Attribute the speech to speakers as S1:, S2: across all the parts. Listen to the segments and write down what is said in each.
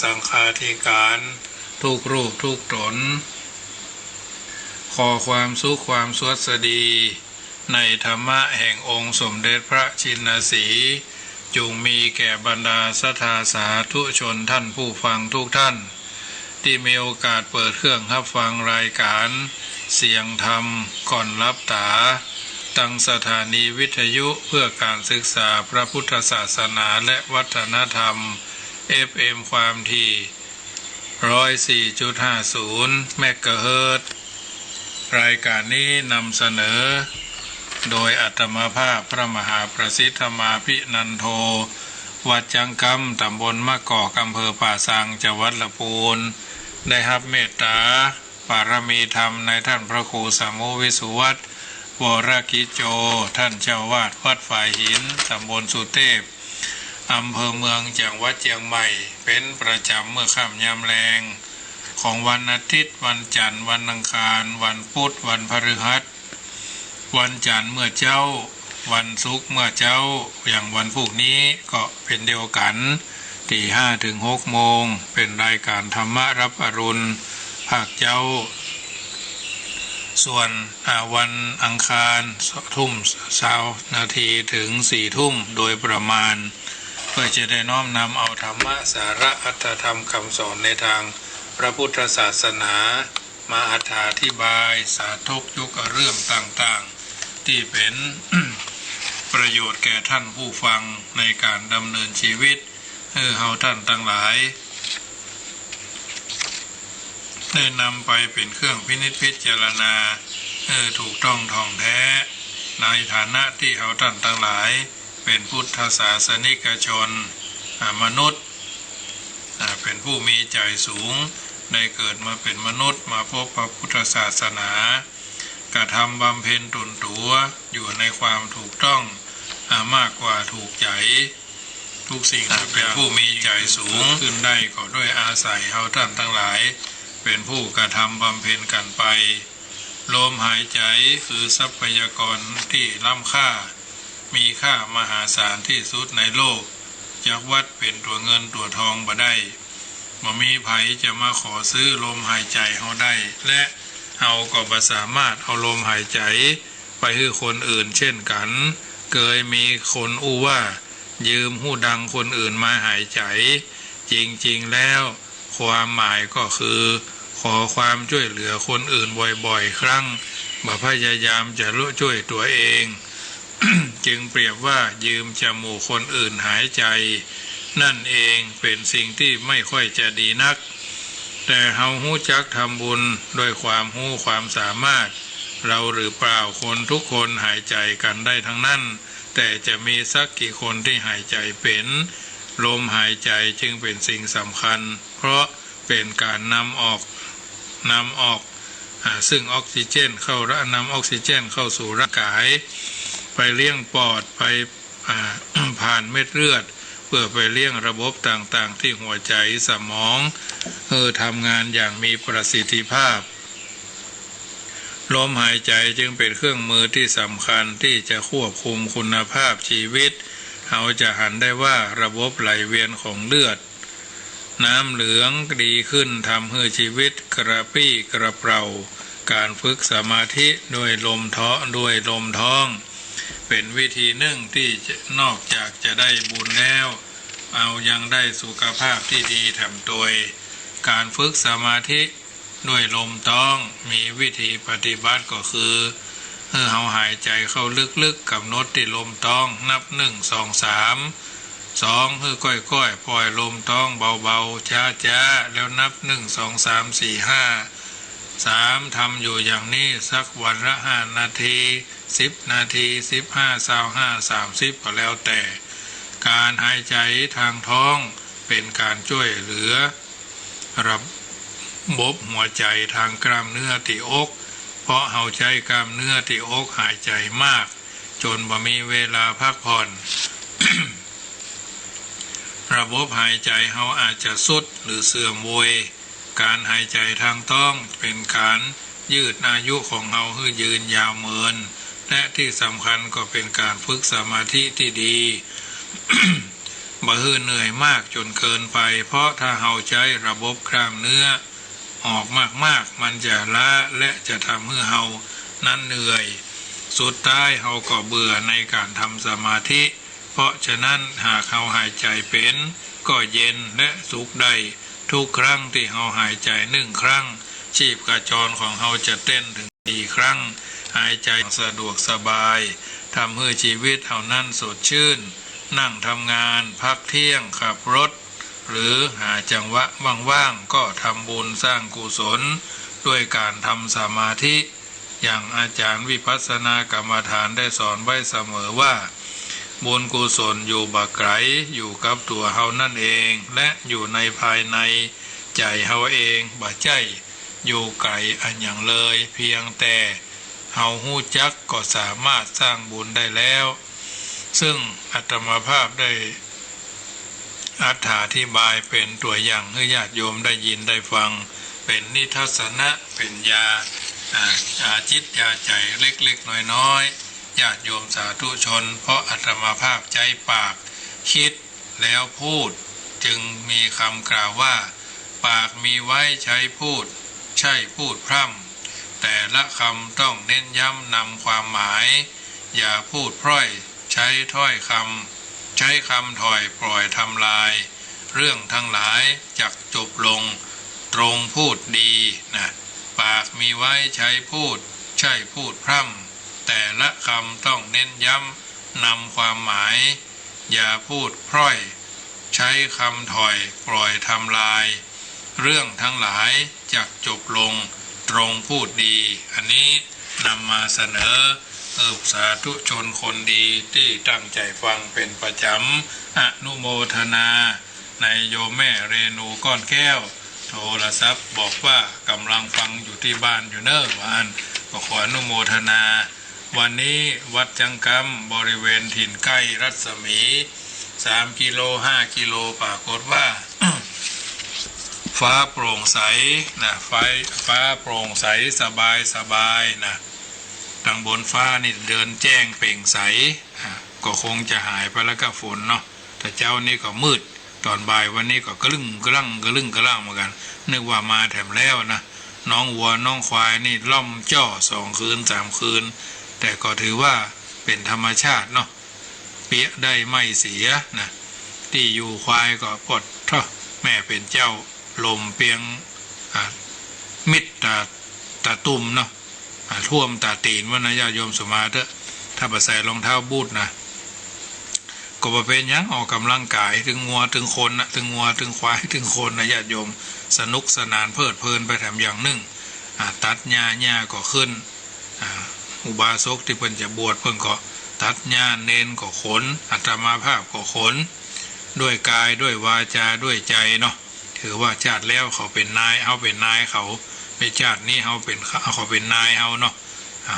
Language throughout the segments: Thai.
S1: สังฆาธิการทุกรูปทุกตนขอความสุขความสวัสดีในธรรมะแห่งองค์สมเด็จพระชินสีห์จงมีแก่บรรดาศรัทธาสาธุชนท่านผู้ฟังทุกท่านที่มีโอกาสเปิดเครื่องรับฟังรายการเสียงธรรมก่อนรับตาตั้งสถานีวิทยุเพื่อการศึกษาพระพุทธศาสนาและวัฒนธรรม FM ความถี่ 104.50 เมกะเฮิรตซ์รายการนี้นำเสนอโดยอาตมาภาพพระมหาประสิทธมาภินันโทวัดจังกำตำบลมะกอกอำเภอป่าสังจังหวัดลำพูนได้รับเมตตาปารมีธรรมในท่านพระครูสามโมวิสุวัตรวรกิจโจท่านเจ้าวาดวัดฝ่ายหินตำบลสุเทพอำเภอเมืองจังหวัดเชียงใหม่เป็นประจำเมื่อค่ำยามแลงของวันอาทิตย์วันจันทร์วันอังคารวันพุธวันพฤหัสวันจันทร์เมื่อเจ้าวันศุกร์เมื่อเจ้าอย่างวันพรุ่งนี้ก็เป็นเดียวกันตี5 ถึง 6 โมงเป็นรายการธรรมะรับอรุณภาคเจ้าส่วนวันอังคาร20:20 ถึง 4 ทุ่มโดยประมาณเพื่อจะได้น้อมนำเอาธรรมะสาระอัตถธรรมคำสอนในทางพระพุทธศาสนามาอธิบายสาธกยกเรื่องต่างๆที่เป็น ประโยชน์แก่ท่านผู้ฟังในการดำเนินชีวิตเฮาท่านทั้งหลายได้นำไปเป็นเครื่องพินิจพิจารณาถูกต้องท่องแท้ในฐานะที่เฮาท่านทั้งหลายเป็นพุทธศาสนิกชนมนุษย์เป็นผู้มีใจสูงได้เกิดมาเป็นมนุษย์มาพบพระพุทธศาสนากระทำบำเพ็ญตนตัวอยู่ในความถูกต้องมากกว่าถูกใจทุกสิ่งเป็นผู้มีใจสูงขึ้นได้ก็ด้วยอาศัยเฮาท่านทั้งหลายเป็นผู้กระทำบำเพ็ญกันไปลมหายใจคือทรัพยากรที่ล้ำค่ามีค่ามหาศาลที่สุดในโลกจักวัดเป็นตัวเงินตัวทองบ่ได้บ่มีไผจะมาขอซื้อลมหายใจเฮาได้และเฮาก็บ่สามารถเอาลมหายใจไปให้คนอื่นเช่นกันเคยมีคนอู้ว่ายืมหูดังคนอื่นมาหายใจจริงๆแล้วความหมายก็คือขอความช่วยเหลือคนอื่นบ่อยๆครั้งบ่พยายามจะช่วยตัวเอง จึงเปรียบว่ายืมจมูกคนอื่นหายใจนั่นเองเป็นสิ่งที่ไม่ค่อยจะดีนักแต่เฮาฮู้จักทำบุญด้วยความฮู้ความสามารถเราหรือเปล่าคนทุกคนหายใจกันได้ทั้งนั้นแต่จะมีสักกี่คนที่หายใจเป็นลมหายใจจึงเป็นสิ่งสำคัญเพราะเป็นการนำออกซึ่งออกซิเจนเข้านำออกซิเจนเข้าสู่ร่างกายไปเลี้ยงปอดไปผ่านเม็ดเลือดเพื่อไปเลี้ยงระบบต่างๆที่หัวใจสมองทำงานอย่างมีประสิทธิภาพลมหายใจจึงเป็นเครื่องมือที่สำคัญที่จะควบคุมคุณภาพชีวิตเราจะหันได้ว่าระบบไหลเวียนของเลือดน้ำเหลืองดีขึ้นทำให้ชีวิตกระปรี้กระเปร่าการฝึกสมาธิด้วยลมท้องเป็นวิธีหนึ่งที่นอกจากจะได้บุญแล้วเอายังได้สุขภาพที่ดีแถมโดยการฝึกสมาธิด้วยลมท้องมีวิธีปฏิบัติก็คือเราหายใจเข้าลึกๆกำหนดที่ลมท้องนับ1 2 3 2ค่อยๆปล่อยลมท้องเบาๆช้าๆแล้วนับ1 2 3 4 5 3ทำอยู่อย่างนี้สักวันละ5 นาที10 นาที15 25 30ก็แล้วแต่การหายใจทางท้องเป็นการช่วยเหลือระบบหัวใจทางกล้ามเนื้อที่อกเพราะเฮาใช้กล้ามเนื้อที่อกหายใจมากจนบ่มีเวลาพักผ่อน ระบบหายใจเฮาอาจจะทรุดหรือเสื่อมโทรมการหายใจทางท้องเป็นการยืดอายุของเฮาให้ยืนยาวเหมือนและที่สำคัญก็เป็นการฝึกสมาธิที่ดี บ่ฮื้อเหนื่อยมากจนเกินไปเพราะถ้าเฮาใช้ระบบกล้ามเนื้อออกมากๆมันจะล้าและจะทำให้เฮานั้นเหนื่อยสุดท้ายเฮาก็เบื่อในการทำสมาธิเพราะฉะนั้นหากเฮาหายใจเป็นก็เย็นและสุขได้ทุกครั้งที่เฮาหายใจ1 ครั้งชีพจรของเฮาจะเต้นถึง4 ครั้งหายใจสะดวกสบายทำให้ชีวิตเฮานั้นสดชื่นนั่งทำงานพักเที่ยงขับรถหรือหาจังหวะว่างๆก็ทำบุญสร้างกุศลด้วยการทำสมาธิอย่างอาจารย์วิปัสสนากรรมฐานได้สอนไว้เสมอว่าบุญกุศลอยู่บักไกลอยู่กับตัวเฮานั่นเองและอยู่ในภายในใจเฮาเองบ่ใจอยู่ไกลอันอย่างเลยเพียงแต่เฮาฮู้จักก็สามารถสร้างบุญได้แล้วซึ่งอาตมาภาพได้อธิบายเป็นตัวอย่างให้ญาติโยมได้ยินได้ฟังเป็นนิทัศนะเป็นยาจิตยาใจเล็กๆน้อยๆญาติโยมสาธุชนเพราะอาตมาภาพใจปากคิดแล้วพูดจึงมีคำกล่าวว่าปากมีไว้ใช้พูดใช่พูดพร่ำแต่ละคำต้องเน้นย้ำนำความหมายอย่าพูดพร่อยใช้ถ้อยคำใช้คำถอยปล่อยทำลายเรื่องทั้งหลายจักจบลงตรงพูดดีนะปากมีไว้ใช้พูดใช่พูดพร่ำแต่ละคำต้องเน้นย้ำนำความหมายอย่าพูดพร่อยใช้คำถอยปล่อยทำลายเรื่องทั้งหลายจักจบลงตรงพูดดีอันนี้นำมาเสนอสาธุชนคนดีที่ตั้งใจฟังเป็นประจำอนุโมทนาในโยมแม่เรนูก้อนแก้วโทรศัพท์บอกว่ากำลังฟังอยู่ที่บ้านอยู่เนอะวานก็ขออนุโมทนาวันนี้วัดจังกำบริเวณถิ่นใกล้รัศมี3 กิโล5 กิโลปรากฏว่า ฟ้าโปร่งใสนะฟ้าโปร่งใสสบายนะทางบนฟ้านี่เดินแจ้งเปล่งใสก็คงจะหายไปแล้วก็ฝนเนาะแต่เจ้านี่ก็มืดตอนบ่ายวันนี้ก็กระลึ่งเหมือนกันนึกว่ามาแถมแล้วนะน้องวัวน้องควายนี่ล่อมจ้อ2 คืน 3 คืนแต่ก็ถือว่าเป็นธรรมชาติเนาะเปียได้ไม่เสียนะที่อยู่ควายก็ปลดเถอะแม่เป็นเจ้าลมเปียงมิดตาตุ่มเนาะท่วมตาตีนว่านะญาติโยมสมาเถอะถ้าไปใส่รองเท้าบูทนะก็บ่เป็นยังออกกำลังกายถึงงัวถึงคนนะถึงงัวถึงควายถึงคนนะญาติโยมสนุกสนานเพลิดเพลินไปแถมอย่างหนึ่งตัดหญ้าก็ขึ้นอุบาสกที่เพิ่นจะบวชเพิ่นก็ตัดหญ้าเน้นก็ขนอาตมาภาพก็ขนด้วยกายด้วยวาจาด้วยใจเนาะถือว่าชาติแล้วเขาเป็นนายเขาเป็นนายเขาในชาตินี้เขาเป็นนายเขาเนาะ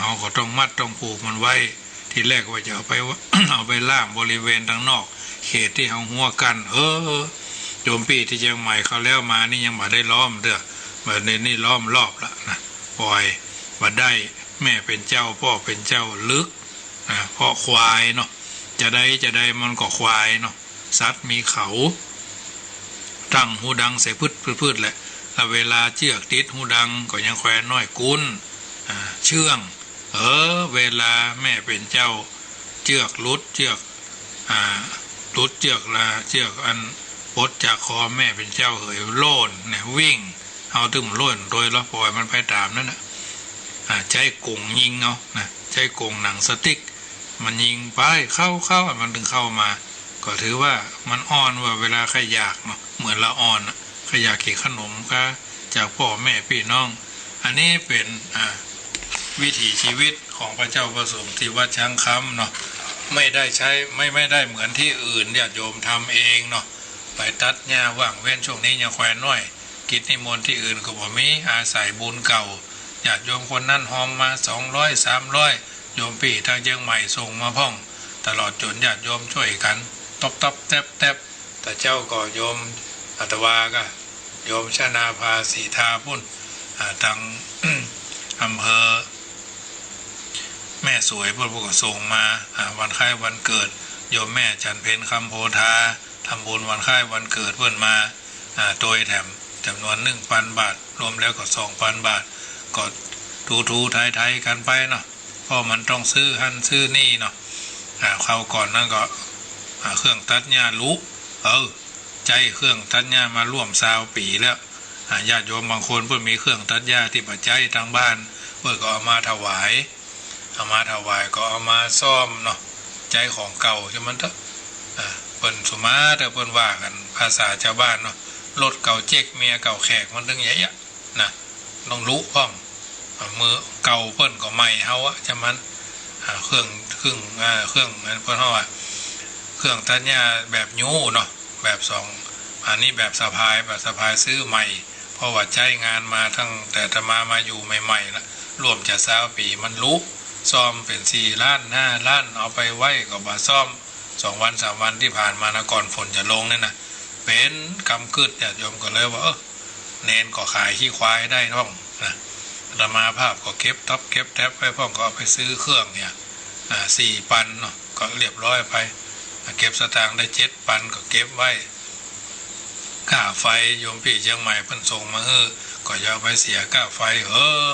S1: เขาก็ต้องมัดต้องผูกมันไว้ที่แรกว่าจะเอาไปล่ามบริเวณทางนอกเขตที่เขาหัวกันโจมปีที่เชียงใหม่เขาแล้วมานี่ยังมาได้ล้อมเด้อมาในนี่ล้อมรอบละนะปล่อยมาได้แม่เป็นเจ้าพ่อเป็นเจ้าลึกเพราะควายเนาะจะได้มันก็ควายเนาะสัตว์มีเขาตั้งหูดังใส่พืชแหละแล้วเวลาเชือกติดหูดังก็ยังแขวนน้อยกุ้นเชื่องเวลาแม่เป็นเจ้าเชือกลุดเชือกละเชือกอันปลดจากคอแม่เป็นเจ้าเหยโล่นเนี่ยวิ่งเอาตึมโล่นโดยแล้วปล่อยมันไปตามนั่นนะใช้กงยิงเอานะใช้กงหนังสติ๊กมันยิงไปเข้ามันถึงเข้ามาก็ถือว่ามันอ่อนว่าเวลาใครอยากเนาะเหมือนละอ่อนใครอยากกินขนมก็จากพ่อแม่พี่น้องอันนี้เป็นวิถีชีวิตของพระเจ้าประสงค์ที่วัดช้างคำเนาะไม่ได้ใช้ไม่ได้เหมือนที่อื่นญาติโยมทำเองเนาะไปตัดหญ้าว่างเว้นช่วงนี้ยังแขวนน้อยกิจนิมนต์ที่อื่นก็บ่มีอาศัยบุญเก่าญาติโยมคนนั้นหอมมา200 300โยมพี่ทางเชียงใหม่ส่งมาพ่องตลอดจนญาติโยมช่วยกันตบแทบแต่เจ้าก็โยมอัตวาก็โยมชนาภาสีทาพุ่นทาง อำเภอแม่สวยพระพุทธส่งมาวันคล้ายวันเกิดโยมแม่จันเพ็ญคำโพธา ทำบุญวันคล้ายวันเกิดเพื่อนมาโดยแถมจำนวน1,000 บาทรวมแล้วก็2,000 บาทก็ทูไทยกันไปเนาะเพราะมันต้องซื้อหั่นซื้อนี่เนาะคราวก่อนนั่นก็เครื่องตัดหญ้าลุใจเครื่องตัดหญ้ามาร่วม20 ปีแล้วญาติโยมบางคนเพื่อนมีเครื่องตัดหญ้าที่ปัจจัยทางบ้านเพื่อนก็เอามาถวายก็เอามาซ่อมเนาะใจของเก่าใช่มั้ยเถอะเพิ่นสุมาแต่เพิ่นว่ากันภาษาชาวบ้านเนาะรถเก่าเจ๊กเมียเก่าแขกมันถึงใหญ่อะนะต้องรู้พร้อมมือเก่าเพิ่นก็ใหม่เฮาอะใช่มั้ยเครื่องเพิ่นเฮาว่าเครื่องตัดหญ้าแบบยูเนาะแบบ2อันนี้แบบสะพายซื้อใหม่เพราะว่าใช้งานมาตั้งแต่ตมาอยู่ใหม่ๆแล้วรวมจะ20 ปีมันรู้ซ่อมเป็น4 ล้าน5 ล้านเอาไปไว้ก็บ่ซ่อม2 วัน3 วันที่ผ่านมานะก่อนฝนจะลงนี่นะเป็นกำกึดญาติโยมก็เลยว่าเนนก็ขายขี้ควายได้ท่องนะอาตมาภาพก็เก็บท็อปเก็บแท็บไปพ่องก็เอาไปซื้อเครื่องเนี่ย4 ปันเนาะก็เรียบร้อยไปเก็บสตางค์ได้7 ปันก็เก็บไว้ค่าไฟโยมพี่เชียงใหม่เพิ่นส่งมาก็อย่าไปเสียค่าไฟ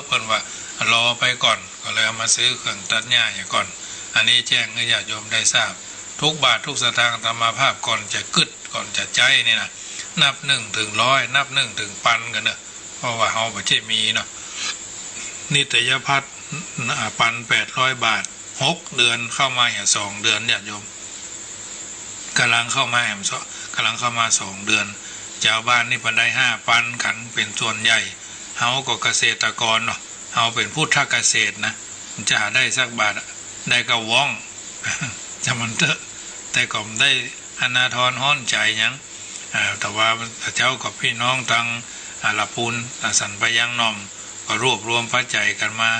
S1: เพิ่นว่ารอไปก่อนก็เลยเอามาซื้อเครื่องตัดหญ้าอย่างก่อนอันนี้แจ้งให้ญาติโยมได้ทราบทุกบาททุกสตางค์อาตมาภาพก่อนจะกึดก่อนจะใจนี่นะนับ1 ถึง 100นับ1 ถึงปันกันเนอะเพราะว่าเฮาบ่ใช่มีเนาะนิตยพัฒน์ปัน800 บาท6 เดือนเข้ามาอย่าง2 เดือนญาติโยมกำลังเข้ามา2 เดือนชาวบ้านนี่เพิ่นได้5 ปันขันเป็นส่วนใหญ่เฮาก็เกษตรกรเนาะเฮาเป็นผู้ทำเกษตรนะจะหาได้สักบาทได้ก็ว่องจะมันเถอะแต่ก็ได้อนาทรห้อนใจยังแต่ว่าเจ้ากับพี่น้องทางละพูนสันไปยังนอมก็รวบรวมปัจจัยกันมา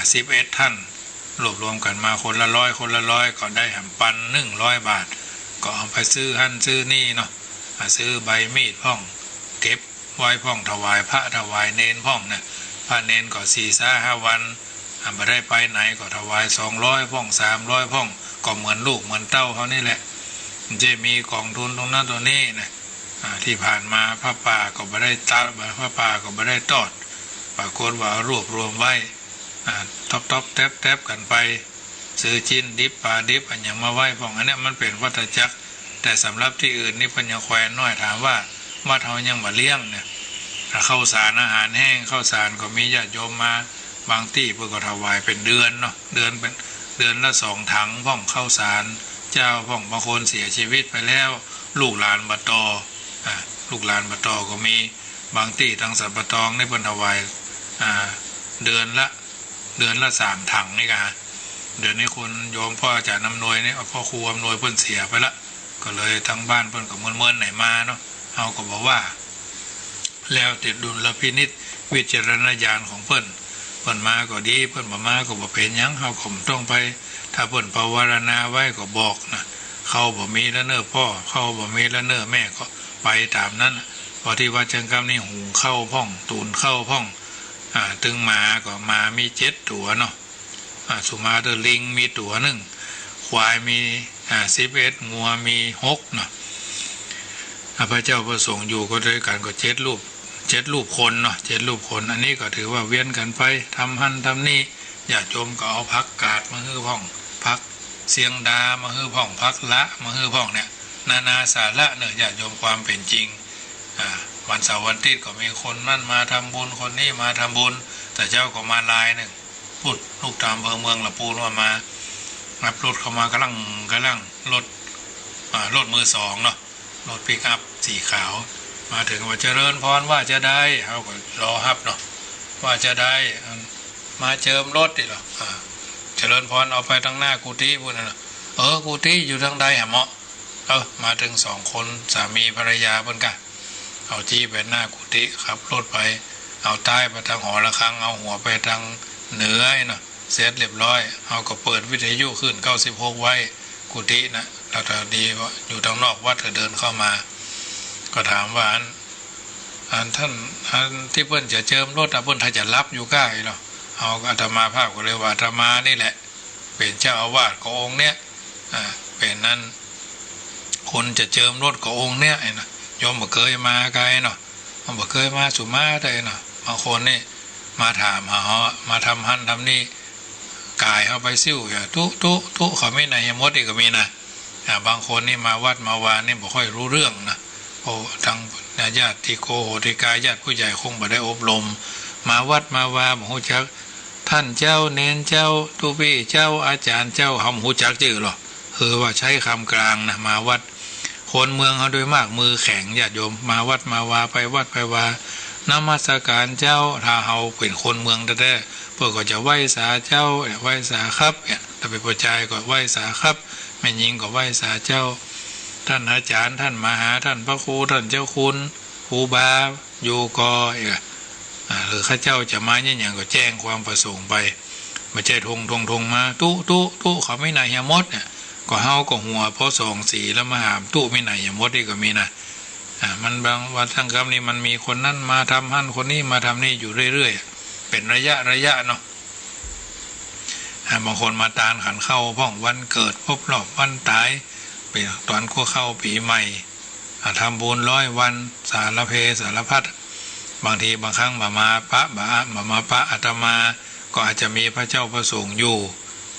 S1: 11 ท่านรวบรวมกันมาคนละ100ก็ได้ปัน100 บาทก็เอาไปซื้อหั่นซื้อนี่เนาะซื้อใบมีดพ่องเก็บไว้พ่องถวายพระถวายเนนพ่องนะพระเนนก็4-5 วันไม่ได้ไปไหนก็ถวาย200 พ่อง300 พ่องก็เหมือนลูกเหมือนเต้าเขานี่แหละจะมีกองทุนตรงนั้นตัวนี้นะที่ผ่านมาพระป่าก็ไม่ได้ตัดพระป่าก็ไม่ได้ตอดปรากฏว่ารวบรวมไว้ท็อปแทบกันไปซื้อชิ้นดิบปลาดิบอันอย่างมาไว้พ่องอันนี้มันเป็นวัฏจักรแต่สำหรับที่อื่นนี่ปัญญาแควนน้อยถามว่าเขายังมาเลี้ยงเนี่ยข้าวสารอาหารแห้งข้าวสารก็มีญาติโยมมาบางที่เพื่อก็ถวายเป็นเดือนเนาะเดือนละ2 ถังพ่องข้าวสารเจ้าพ่องบางคนเสียชีวิตไปแล้วลูกหลานบัตอก็มีบางที่ทางสัมปตองได้เพิ่นถวายเดือนละ3 ถังนี่กันเดือนนี้คุณโยมพ่ออาจารย์อำนวยนี่พ่อครูอำนวยเพิ่นเสียไปละก็เลยทั้งบ้านเพิ่นก็เมื่อไหนมาเนาะเฮาก็บอกว่าแล้วติดดุลพินิจวิจารณญาณของเพิ่นมาก็ดีเพิ่นบ่มาก็บ่เป็นหยังเฮาก็ต้องไปถ้าเพิ่นภาวนาไว้ก็บอกนะเขาบ่มีแล้วเน้อพ่อเขาบ่มีแล้วเน้อแม่ก็ไปตามนั้นพอที่วัดจังกำนี่หุงเข้าพ่องตูนเข้าพ่องตึงมาก็มามี7 ตัวเนาะสุมาเตอร์ลิงมีตัวหนึ่งควายมี11งัวมี6เนาะพระเจ้าประสงค์อยู่ก็ด้วยกันก็7 รูปคนเนาะ7 รูปคนอันนี้ก็ถือว่าเวียนกันไปทำหั่นทำนี่ญาติโยมก็เอาพักกาดมาฮื้อพ่องพักเสียงดามาฮื้อพ่องพักละมาฮื้อพ่องเนี่ยนานาสาระเนี่ยญาติโยมความเป็นจริงวันเสาร์วันอาทิตย์ก็มีคนนั่นมาทำบุญคนนี้มาทำบุญแต่เจ้าก็มาลายหนึ่งพูดลูกตามเมืองละปูนว่ามารับรถเข้ามากำลังรถมือ2เนาะรถปิกอัพสีขาวมาถึงว่าเจริญพรว่าจะได้เขาก็รอฮับเนาะว่าจะได้มาเจิมรถดิหรอเจริญพรเอาไปทางหน้ากุฏิพูดนะกุฏิอยู่ทางใดเหมาะมาถึง2 คนสามีภรรยาเพิ่นกันเอาจี้ไปหน้ากุฏิขับรถไปเอาใต้ไปทางหอระฆังเอาหัวไปทางเหนือเนาะเสร็จเรียบร้อยเอาก็เปิดวิทยุขึ้น96ไว้กุฏินะแล้วแต่ดีว่าอยู่ทางนอกวัดเดินเข้ามาก็ถามว่าท่านที่เพิ่นจะเจิมรถเพิ่นถ้าจะรับอยู่ใกล้เนาะเอาอาตมาภาพก็เลยว่าอาตมานี่แหละเป็นเจ้าอาวาสขององค์เนี้ยเป็นนั้น คนจะเจิมรถกับองค์เนี่ยนะโยมบ่เคยมาไกลเนาะมันบ่เคยมาสุมาได้เนาะบางคนนี่มาถามหามาทำหันทำนี่กายเข้าไปซิ่วอย่าทุเขาไม่ไหนมดอีกก็มีนะบางคนนี่มาวัดมาวานนี่บ่ค่อยรู้เรื่องนะโอ้ทางญาติโกโหติกาญาติผู้ใหญ่คงบ่ได้อบรมมาวัดมาวาบ่ฮู้จักท่านเจ้าเนนเจ้าตุพี่เจ้าอาจารย์เจ้าเฮาฮู้จักจื่อหรอคือว่าใช้คำกลางนะมาวัดคนเมืองเขาโดยมากมือแข็งญาติโยมมาวัดมาวาไปวัดไปวานมัสการเจ้าถ้าเฮาเป็นคนเมืองแท้ๆพวกก็จะไหว้สาเจ้าไหว้สาครับเนี่ยถ้าเป็นผู้ชายก็ไหว้สาครับแม่หญิงก็ไหว้สาเจ้าท่านอาจารย์ท่านมหาท่านพระครูท่านเจ้าคุณครูบาอยู่กอหรือข้าเจ้าจะมาเนี่ยอย่างก็แจ้งความประสงค์ไปไม่ใช่ทงมาตู้เขาไม่นายมดเนี่ยก็เฮาก็หัวเพราะสองสีแล้วมาหามตู้ไม่นายมดนี่ก็มีนะมันบางวันทั้งคำนี้มันมีคนนั้นมาทำหั่นคนนี้มาทำนี่อยู่เรื่อยๆเป็นระยะเนาะบางคนมาตานขันเข้าพ่องวันเกิดครบรอบวันตายไปตอนก็เข้าปีใหม่ทำบุญ100 วันสารเพสารพัดบางทีบางครั้งมาปะอาตมาก็อาจจะมีพระเจ้าประสงค์อยู่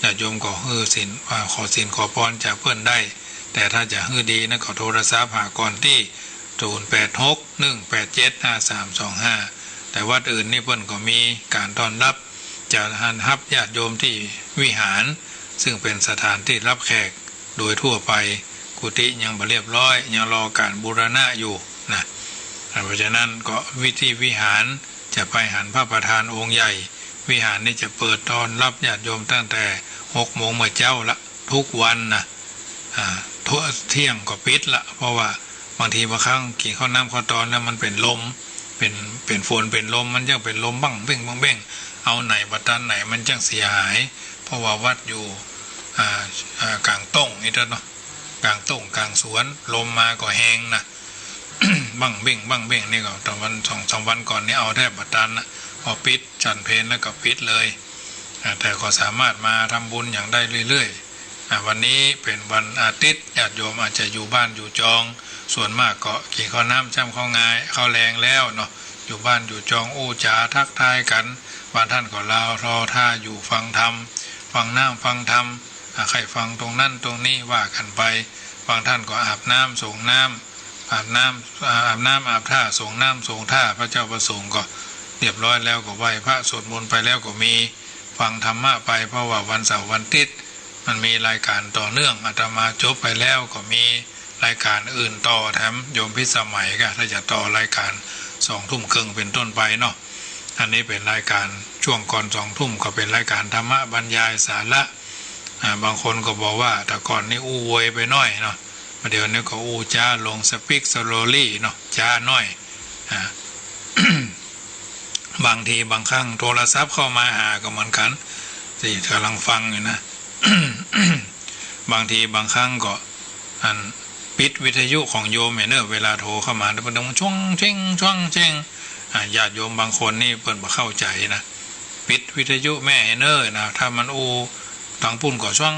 S1: ญาติโยมก็ศีลขอศีลขอพรจากเพื่อนได้แต่ถ้าจะดีนะก็โทรศัพท์หาก่อนที่0861875325แต่วัดอื่นนี่เพื่อนก็มีการต้อนรับจะรับญาติโยมที่วิหารซึ่งเป็นสถานที่รับแขกโดยทั่วไปกุฏิยังบ่เรียบร้อยยังรอการบูรณะอยู่นะเพราะฉะนั้นก็วิธีวิหารจะไปหันพระประธานองค์ใหญ่วิหารนี่จะเปิดต้อนรับญาติโยมตั้งแต่6 โมงเมื่อเจ้าละทุกวันนะทั่วเที่ยงก็ปิดละเพราะว่าบางทีบางครั้งกินข้าวน้ำข้าวตอนแล้วมันเป็นลมเป็นฝนเป็นลมมันยังเป็นลมบ้างเบ้งเอาไหนบัดตันไหนมันจังเสียหายเพราะว่าวัดอยู่กลางต้งนี่เนาะกลางต้งกลางสวนลมมาก็แห้งนะบ้างเบ้งนี่ก็ตอนวัน2-3 วันก่อนนี่เอาแทบบัดตันนะพอปิดฉันเพลแล้วก็ปิดเลยแต่ก็สามารถมาทำบุญอย่างได้เรื่อยๆวันนี้เป็นวันอาทิตย์ญาติโยมอาจจะอยู่บ้านอยู่จองส่วนมากก็กินข้าวน้ำจ้ำข้าวงายข้าวแรงแล้วเนาะอยู่บ้านอยู่จองอู้จ๋าทักทายกันบางท่านก็รอท่าอยู่ฟังธรรมฟังน้ำฟังธรรมใครฟังตรงนั้นตรงนี้ว่ากันไปบางท่านก็อาบน้ำส่งน้ำอาบน้ำอาบท่าส่งน้ำส่งท่าพระเจ้าประสงค์ก็เรียบร้อยแล้วก็ไหว้พระสวดมนต์ไปแล้วก็มีฟังธรรมะไปเพราะว่าวันเสาร์วันอาทิตย์มันมีรายการต่อเนื่องอาตมาจบไปแล้วก็มีรายการอื่นต่อแถมโยมพิสมัยก็ถ้าจะต่อรายการ20:30เป็นต้นไปเนาะอันนี้เป็นรายการช่วงก่อน20:00ก็เป็นรายการธรรมะบรรยายสาระบางคนก็บอกว่าแต่ก่อนนี่อู้วยไปหน่อยเนาะเดี๋ยวนี้ก็อู้จ้าลงสปีกสโลลี่เนาะจ้าหน่อยบางทีบางครั้งโทรศัพท์เข้ามาหาก็เหมือนกันที่กำลังฟังอยู่นะ บางทีบางครั้งก็ปิดวิทยุของโยมเนอะเวลาโทรเข้ามาแล้วมันต้องช่วงเช่งญาติโยมบางคนนี่เปิดมาเข้าใจนะปิดวิทยุแม่เนอะนะถ้ามันตังปุ่นก็ช่ว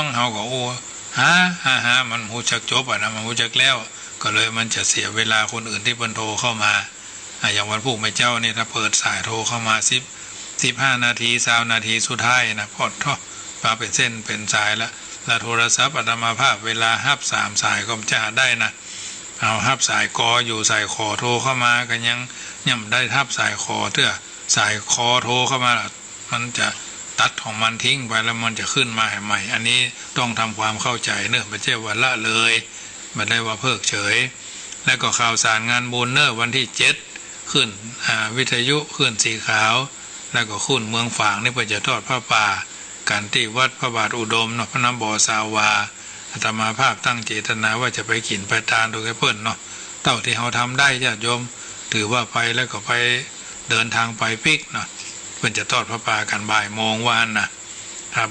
S1: งเฮาก็ฮะมันหูจักจบนะมันหูจักแล้วก็เลยมันจะเสียเวลาคนอื่นที่เพิ่นโทรเข้ามาอย่างวันพวกแม่เจ้านี่ถ้าเปิดสายโทรเข้ามา15 นาที20 นาทีสุดท้ายนะพอดท่อมาเป็นเส้นเป็นสายแล้วโทรศัพท์อาตมาภาพเวลาฮับ3 สายก็จะได้นะเอาฮับสายกออยู่สายคอโทรเข้ามากันยังได้ฮับสายคอเถอะสายคอโทรเข้ามามันจะตัดของมันทิ้งไปแล้วมันจะขึ้นมาใหม่อันนี้ต้องทำความเข้าใจเนอะไม่ใช่ว่าละเลยไม่ได้ว่าเพิกเฉยแล้วก็ข่าวสารงานบุญเนอะวันที่7ขึ้นวิทยุขึ้นสีขาวแล้วก็ขึ้นเมืองฝางนี่เพื่อจะทอดผ้าป่าการที่วัดพระบาทอุดมเนาะพระน้ำบ่อสาวาอาตมาภาพตั้งเจตนาว่าจะไปกินไปทานโดยเพื่อนเนาะเท่าที่เราทำได้ญาติโยมถือว่าไปแล้วก็ไปเดินทางไปปิกเนาะเพื่อนจะทอดพระป่ากันบ่ายโมงวันนะถ้า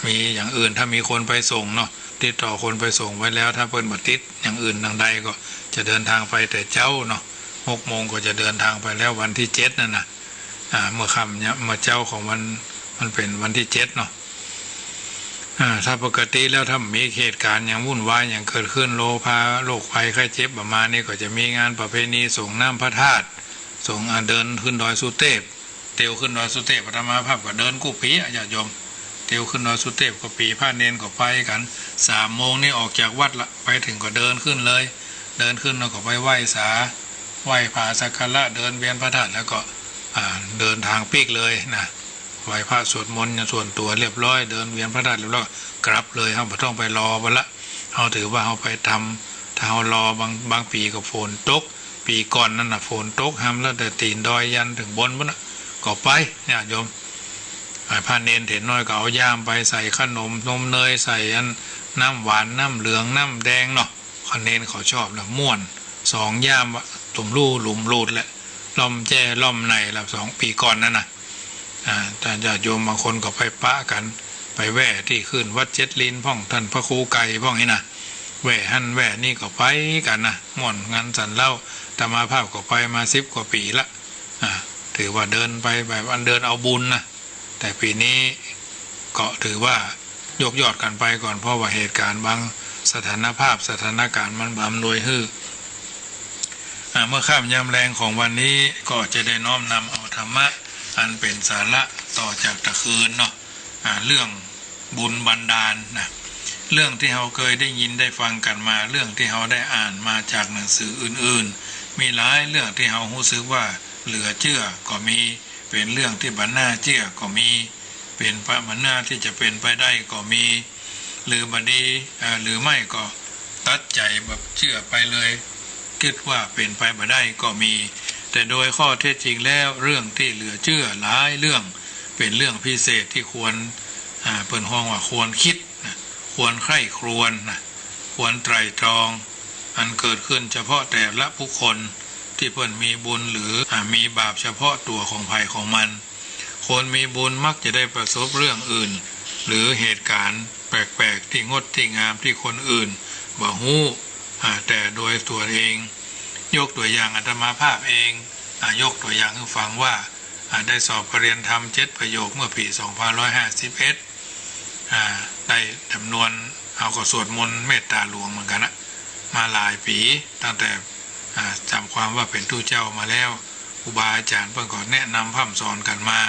S1: มีอย่างอื่นถ้ามีคนไปส่งเนาะติดต่อคนไปส่งไว้แล้วถ้าเพื่อนบัดติดอย่างอื่นทางใดก็จะเดินทางไปแต่เจ้าเนาะ6 โมงก็จะเดินทางไปแล้ววันที่7นั่นนะเมื่อค่ำเนี่ยเมื่อเจ้าของมันเป็นวันที่7เนาะ ถ้าปกติแล้วถ้ามีเหตุการณ์อย่างวุ่นวายอย่างเกิดขึ้นโรคภัยไข้เจ็บประมาณนี้ก็จะมีงานประเพณีส่งน้ำพระธาตุส่งเดินขึ้นดอยสุเทพเตียวขึ้นดอยสุเทพอาตมาภาพก็เดินกู้ปีญาติโยมเตียวขึ้นดอยสุเทพก็ปีพระเนนก็ไปกัน3 โมงนี่ออกจากวัดละไปถึงก็เดินขึ้นเลยเดินขึ้นแล้วก็ไปไหว้ไหว้พระสักการะเดินเวียนพระธาตุแล้วก็เดินทางปีกเลยนะไหว้พระสวดมนต์ส่วนตัวเรียบร้อยเดินเวียนพระธาตุเรียบร้อยกลับเลยเขาไม่ต้องไปรอบัละเขาถือว่าเขาไปทำถ้าเขารอบางปีก็ฝนตกปีก่อนนั่นน่ะฝนตกห้ามแล้วแต่ตีนดอยยันถึงบนนะก็ไปเนี่ยโยมพระเนนเห็นน้อยก็เอาย่ามไปใส่ขนมนมเนยใส่น้ำหวานน้ำเหลืองน้ำแดงเนาะพระเนนเขาชอบนะม่วน2 ย่ามตุ่มลู่หลุมรูดแหละล่อมแจ้ล่อมในละ2 ปีก่อนนั่นนะแต่ญาติโยมบางคนก็ไปปะกันไปแว่ที่ขึ้นวัดเจ็ดลินพ่องท่านพระครูไก่พ่องนี่นะแว่หั่นแว่นี่ก็ไปกันนะม่วนงานสันเล่าธรรมาภาพก็ไปมา10 กว่าปีละถือว่าเดินไปแบบอันเดินเอาบุญนะแต่ปีนี้ก็ถือว่ายกยอดกันไปก่อนเพราะว่าเหตุการณ์บางสถานการณ์มันบำนวยฮื้อเมื่อข้ามยามแรงของวันนี้ก็จะได้น้อมนำเอาธรรมะอันเป็นสาระต่อจากตะคืนเนาะเรื่องบุญบันดาลนะเรื่องที่เราเคยได้ยินได้ฟังกันมาเรื่องที่เราได้อ่านมาจากหนังสืออื่นๆมีหลายเรื่องที่เรารู้สึกว่าเหลือเชื่อก็มีเป็นเรื่องที่บันน่าเชื่อก็มีเป็นบันน่าที่จะเป็นไปได้ก็มีหรือบดีหรือไม่ก็ตัดใจแบบเชื่อไปเลยคิดว่าเป็นไปบ่ได้ก็มีแต่โดยข้อเท็จจริงแล้วเรื่องที่เหลือเชื่อหลายเรื่องเป็นเรื่องพิเศษที่ควรเปิดห้องว่าควรคิดควรใคร่ครวญควรไตร่ตรองอันเกิดขึ้นเฉพาะแต่ละผู้คนที่เพิ่นมีบุญหรือมีบาปเฉพาะตัวของภัยของมันคนมีบุญมักจะได้ประสบเรื่องอื่นหรือเหตุการณ์แปลกๆที่งดที่งามที่คนอื่นบ่ฮู้แต่โดยตัวเองยกตัวอย่างอาตมาภาพเองยกตัวอย่างให้ฟังว่าได้สอบปริญญาธรรม7 ประโยคเมื่อปี2551ได้จำนวนเอาก็สวดมนต์เมตตาหลวงเหมือนกันนะมาหลายปีตั้งแต่จำความว่าเป็นตู้เจ้ามาแล้วครูบาอาจารย์เพิ่งก่อนแนะนำพร่ำสอนกันมา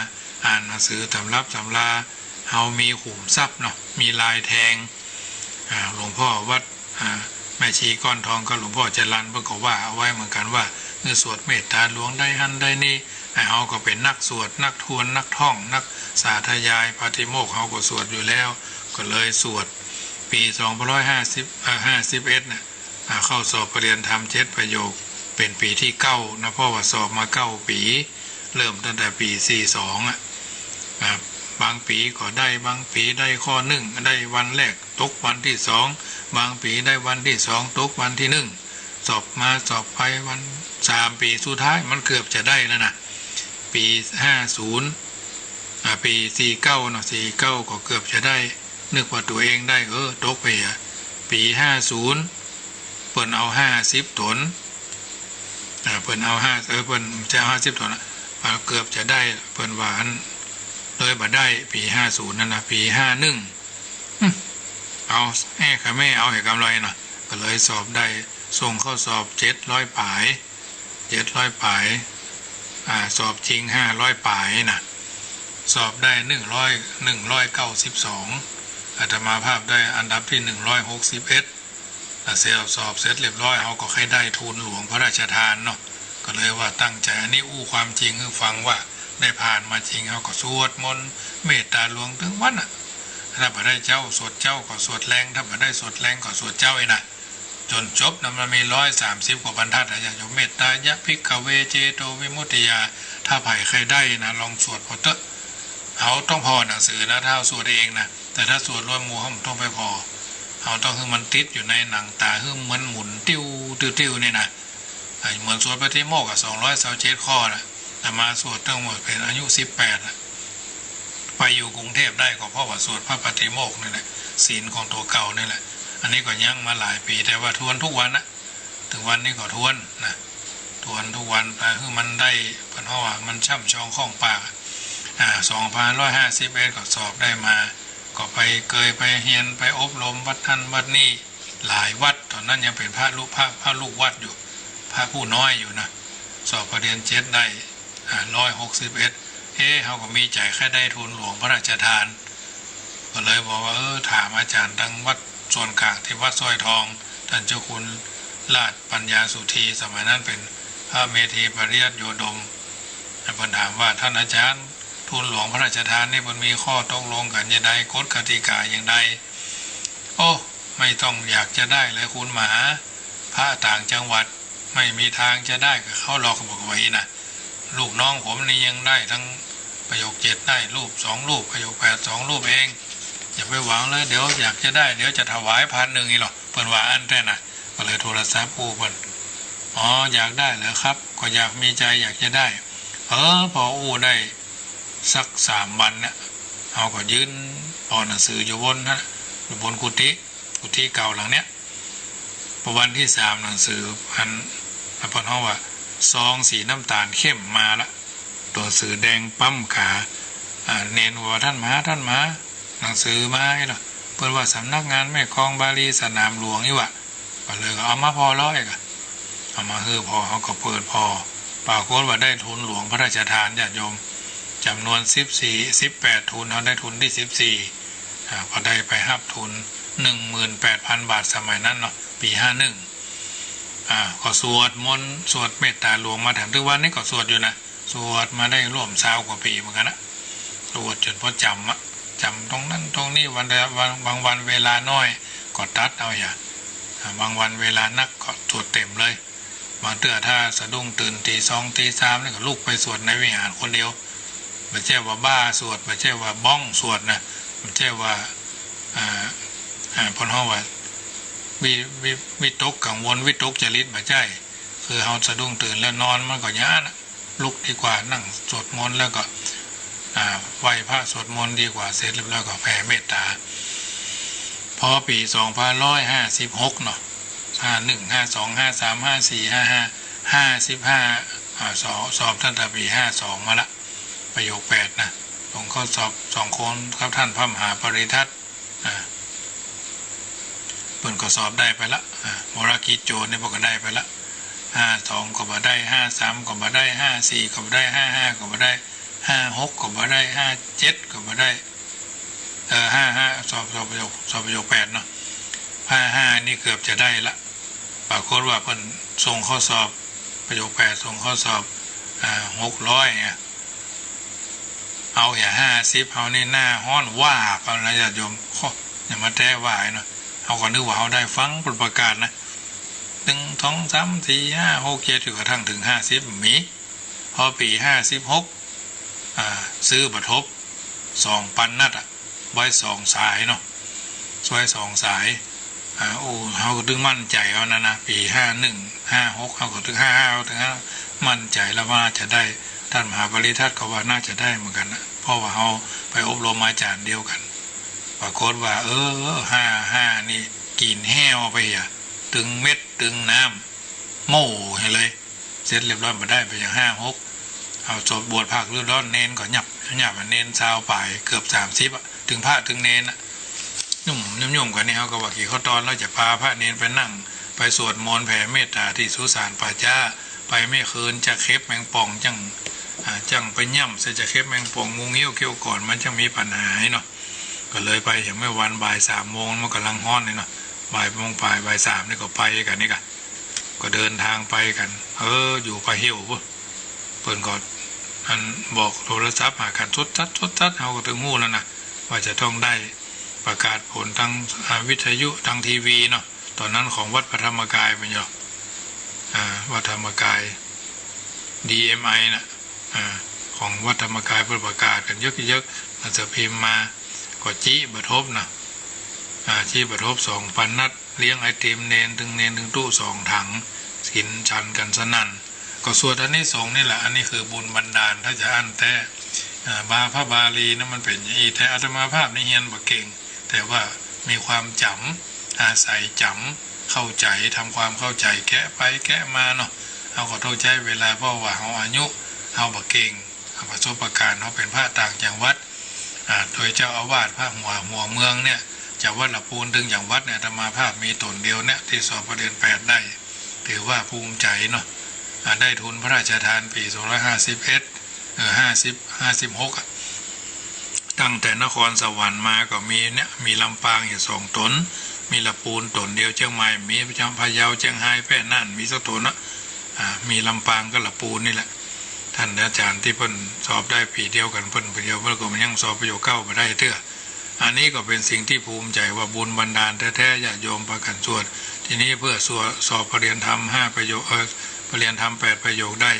S1: อ่านหนังสือตำรับตำราเฮามีขุมทรัพย์เนาะมีลายแทงหลวงพ่อวัดแม่ชีก้อนทองก็หลวงพ่อจรัญเพิ่งก็ว่าเอาไว้เหมือนกันว่าเมื่อสวดเมตตาหลวงได้หันได้นี่เฮาก็เป็นนักสวดนักทวนนักท่องนักสาธยายปาฏิโมกข์เฮาก็สวดอยู่แล้วก็เลยสวดปี2551นะเข้าสอบปริญญาธรรม7 ประโยคเป็นปีที่9นะเพราะว่าสอบมา9 ปีเริ่มตั้งแต่ปี42บางปีก็ได้บางปีได้ข้อ1ได้วันแรกตกวันที่2บางปีได้วันที่2ตกวันที่1สอบมาสอบไปวัน3 ปีสุดท้ายมันเกือบจะได้แล้วนะปี50ปี49เนาะ49ก็เกือบจะได้นึกว่าตัวเองได้ตกไปปี50เปิ้นเอา50 ตนเปิ้นเอาเปิ้นจะเอา50 ตนเกือบจะได้เปิ้นหวานเลยบ่ได้ปี50นั่นนะปี51เอาแม่ค่ะแม่เอาให้กำไรเนาะก็เลยสอบได้ส่งเข้าสอบ700 ปลาย700 ปลายสอบจริง500 ปลายนะสอบได้192อาตมาภาพได้อันดับที่161เสร็จสอบเสร็จเรียบร้อยเขาก็ให้ได้ทุนหลวงพระราชทานเนาะก็เลยว่าตั้งใจอันนี้ความจริงคือฟังว่าได้ผ่านมาจริงเขาก็สวดมนต์เมตตาหลวงถึงวันถ้าบ่ได้เจ้าสวดเจ้าก็สวดแรงถ้าบ่ได้สวดแรงก็สวดเจ้านะจนจบนะมันมี130 กว่าบรรทัดอย่างเมตตายะภิกขเวเจโตวิมุตติยาถ้าไผ่ใครได้นะลองสวดพอเตอะเขาต้องพอหนังสือนะถ้าสวดเองนะแต่ถ้าสวดร่วมหมู่เขาต้องไปพอเขาต้องคือมันติดอยู่ในหนังตาคือเหมือนหมุนติ้วนี่นะเหมือนสวดปฏิโมกข์227 ข้อนะแต่มาสวดตั้งหมดเป็นอายุ18ไปอยู่กรุงเทพได้ก็เพราะว่าสวดพระปฏิโมกข์นี่แหละศีลของตัวเก่านี่แหละอันนี้ก็ยังมาหลายปีแต่ว่าทวนทุกวันนะถึงวันนี้ก็ทวนนะทวนทุกวันไปคือมันได้เพราะว่ามันช่ำชองข้องปาก2551ก็สอบได้มา ก็ไปเคยไปเรียนไปอบรมวัดท่านวัดนี่หลายวัดตอนนั้นยังเป็นพระลูกวัดอยู่พระผู้น้อยอยู่นะสอบประเรียน7ได้161เขาก็มีใจแค่ได้ทุนหลวงพระราชทานก็เลยบอกว่าถามอาจารย์ทั้งวัดส่วนกลางที่วัดสร้อยทองท่านเจ้าคุณราชปัญญาสุธีสมัยนั้นเป็นพระเมธีปริยัติโยดมท่านถามว่าท่านอาจารย์ทุนหลวงพระราชทานนี่มันมีข้อตกลงกันยังไงกฎกติกาอย่างใดโอ้ไม่ต้องอยากจะได้เลยคุณหมาพระต่างจังหวัดไม่มีทางจะได้กับเขาหลอกบอกไว้นะลูกน้องผมนี่ยังได้ทั้งประโยค7ได้รูป2รูปประโยค8 2รูปเองอย่าไปหวังเลยเดี๋ยวอยากจะได้เดี๋ยวจะถวาย1,000นี่หรอกเพิ่นว่าอันแต่น่ะก็เลยโทรศัพท์อู้เพิ่นอยากได้เหรอครับก็อยากมีใจอยากจะได้พออู้ได้สัก3 วันเนี่ยเขาก็ยืนอ่านหนังสืออยู่บนกุฏิเก่าหลังเนี้ยพอวันที่3หนังสือพันพอเขาว่าซองสีน้ำตาลเข้มมาละตัวหนังสือแดงปั๊มขาเนนว่าท่านมาหนังสือมาไอ้หรอเพิ่นว่าสำนักงานแม่คลองบาลีสนามหลวงนี่วะก็เลยเอามาพอร้อยก็เอามาพอเขาก็เปิดพอปรากฏว่าได้ทุนหลวงพระราชทานญาติโยมจำนวน18ทุนเขาได้ทุนที่14ก็ได้ไปหับทุน 18,000 บาทสมัยนั้นเนาะปี51ก็สวดมนต์สวดเมตตาหลวงมาถึงทุกวันนี้ก็สวดอยู่นะสวดมาได้ร่วม20 กว่าปีเหมือนกันนะสวดจนพอจำตรงนั้นตรงนี้บางวันเวลาน้อยก็ตัดเอาอย่าบางวันเวลานักก็สวดเต็มเลยบางเตื้อถ้าสะดุ้งตื่นตี 2 ตี 3นี่ก็ลุกไปสวดในวิหารคนเดียวไม่ใช่ว่าบ้าสวดไม่ใช่ว่าบ้องสวดนะไม่ใช่ว่าพนห้องว่าวิตกกังวลวิตกจริตไม่ใช่คือเขาสะดุ้งตื่นแล้วนอนมันก็ยากนะลุกดีกว่านั่งสวดมนต์แล้วก็ไหว้พระสวดมนต์ดีกว่าเสร็จแล้วก็แผ่เมตตาพอปี2556เนาะ51 52 53 54 55 55สอบท่านตะปี52มาละประโยค8นะผมข้อสอบ2 คนครับท่านพระมหาปริทัศน์เปิ่นก็สอบได้ไปละมรกิจโจรเนี่ยพวกก็ได้ไปละ52ก็บ่ได้53ก็บ่ได้54ก็บ่ได้55ก็บ่ได้56ก็บ่ได้57ก็บ่ได้55สอบประโยค8เนาะ55นี่เกือบจะได้ละปรากฏว่าเพิ่นส่งข้อสอบประโยค8ส่งข้อสอบ600เนี่ยเอา50เอานี่หน้าฮ้อนว่าเอานะญาติโยมอย่ามาแท้ว่าเนาะเขาก็นึกว่าเขาได้ฟังประกาศนะ1 2 3 4 5 6 7จนกระทั่งถึง50มีพอปี56ซื้อบัตรทบ2,000 นัดไว้2 สายเนาะช่วย2 สายเขาก็ถึงมั่นใจเอานะปี51 56เขาก็ถึง55ถึงมั่นใจแล้วว่าจะได้ท่านมหาปริทัศน์ก็ว่าน่าจะได้เหมือนกันนะเพราะว่าเขาไปอบรมอาจารย์เดียวกันปรากฏว่า55นี่กินแห้วไปตึงเม็ดตึงน้ำโม่ให้เลยเสร็จเรียบร้อยมาได้ไปอย่าง56เอาจบบวชภาคฤดูร้อนเนนก็หยับเนนชาวป่ายเกือบ30ถึงพระถึงเนนยุ่มกันนี่เขาก็ว่ากี่ข้อตอนเราจะพาพระเนนไปนั่งไปสวดมนต์แผ่เมตตาที่สุสานป่าจ้าไปไม่คืนจะเค็บแมงป่องจังไปย่ำจะเค็บแมงป่องงูเงี้ยวเกี่ยวก่อนมันจะมีปัญหาเนาะก็เลยไปอย่างเมื่อวันบ่าย3 โมงมันกำลังฮ้อนเลยเนาะบ่ายโมงบ่าย3นี่ก็ไปกันนี่ก็เดินทางไปกันอยู่ไปหิวเปิ่นก่อนอันบอกโทรศัพท์หากันชดชัดเขาก็ถึงงูแล้วนะว่าจะต้องได้ประกาศผลทางวิทยุทางทีวีเนาะตอนนั้นของวัดพระธรรมกายเป็นอยู่วัดธรรมกาย DMI นะของวัดธรรมกายประกาศกันเยอะๆมันจะพิมพ์มาก็จี้บัตรทบนะจี้บัตรทบ2,000 นัดเลี้ยงไอติมเนนถึงตู้2 ถังกินชันกันสนั่นก็สวดอันนี้2นี่แหละอันนี้คือบุญบันดาลถ้าจะอันแต่พระบาลีนะมันเป็นอย่างนี้แต่อาตมาภาพนี่เฮียนบ่เก่งแต่ว่ามีความจำอาศัยจำเข้าใจทำความเข้าใจแกะไปแกะมาเนาะเอาก็ต้องใช้เวลาเพราะว่าเขาอายุเขาบ่เก่งประสบการณ์เขาเป็นพระต่างจังหวัด โดยเจ้าอาวาสพระหัวเมืองเนี่ยจากวัดละปูนถึงอย่างวัดเนี่ยอาตมาภาพมีตนเดียวเนี่ยที่สอบประเรียน8ได้ถือว่าภูมิใจเนาะได้ทุนพระราชทานปี25156ตั้งแต่นครสวรรค์มาก็มีเนี่ยมีลำปางอยู่2 ตนมีละปูนตนเดียวเชียงใหม่มีพะเยาเชียงรายแพร่น่านมีสักตนนะมีลำปางก็ละปูนนี่แหละท่านอาจารย์ที่เพิ่นสอบได้ปีเดียวกันเพิ่นปีเดียวเพิ่นก็มันยังสอบประโยค9มาได้เตื้ออันนี้ก็เป็นสิ่งที่ภูมิใจว่าบุญบันดาลแท้ๆญาติโยมประกันสวดทีนี้เพื่อสอบปรริญญาธรรม5ประโยคปรริญญาธรรม8ประโยคได้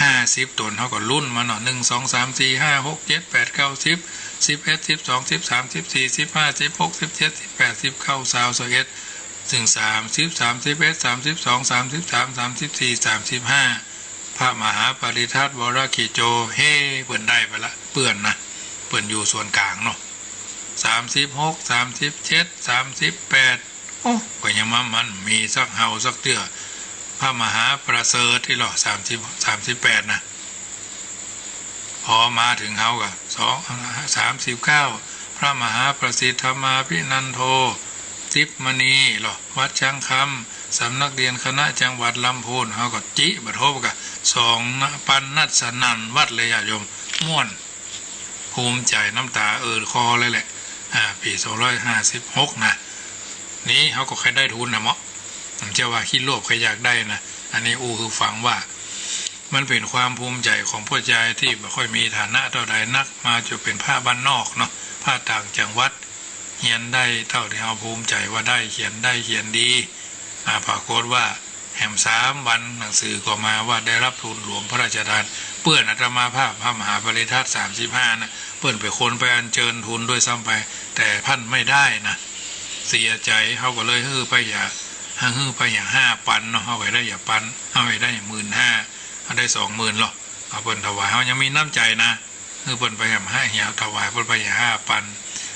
S1: 50 ตนเท่ากับรุ่นมาเนาะ1 2 3 4 5 6 7 8 9 10 11 12 13 14 15 16 17 18 19 20 21ถึง30 31 32 33 34 35พระมหาปริทัศน์วรกิโจเฮ้เปิ่นได้ไปละเปื่อนนะเปิ่นอยู่ส่วนกลางเนาะ36 37 38โอ้ก็ยังมันมีสักเฮาสักเตื้อพระมหาประเสริฐที่หรอ38นะพอมาถึงเฮาก็39พระมหาประสิทธมาภินันโททิพมณีหรอวัดช้างคำสำนักเรียนคณะจังหวัดลำพูนเฮาก็จิบัดโทบกะ2ปันนัสนันวัดเลยญาติโยมม่วนภูมิใจน้ำตาคอเลยแหละปี256นะนี้เขาก็ใครได้ทุนนะเมาะผมจะว่าขี้โลภใครอยากได้นะอันนี้คือฟังว่ามันเป็นความภูมิใจของพ่อใจที่ไม่ค่อยมีฐานะเท่าใดนักมาจะเป็นผ้าบ้านนอกเนาะผ้าต่างจังหวัดเขียนได้เท่าที่เราภูมิใจว่าได้เขียนดีปรากฏว่าแหม3 วันหนังสือก็มาว่าได้รับทุนหลวงพระราชทานเปื้อนอาตมาภาพพระมหาปริทัศน์35นะเปื้อนไปคนไปอัญเชิญทุนด้วยซ้ำไปแต่พันไม่ได้นะเสียใจเขาก็เลยฮือไปอย่าง5 ปันเนาะเอาไปได้อย่าปันเอาไปได้อย่าง15,000เอาได้20,000หรอกเอาเปิ้นถวายเขายังมีน้ำใจนะคือเปิ้นไปอย่างถวายเปิ้นไปอย่าง5 ปัน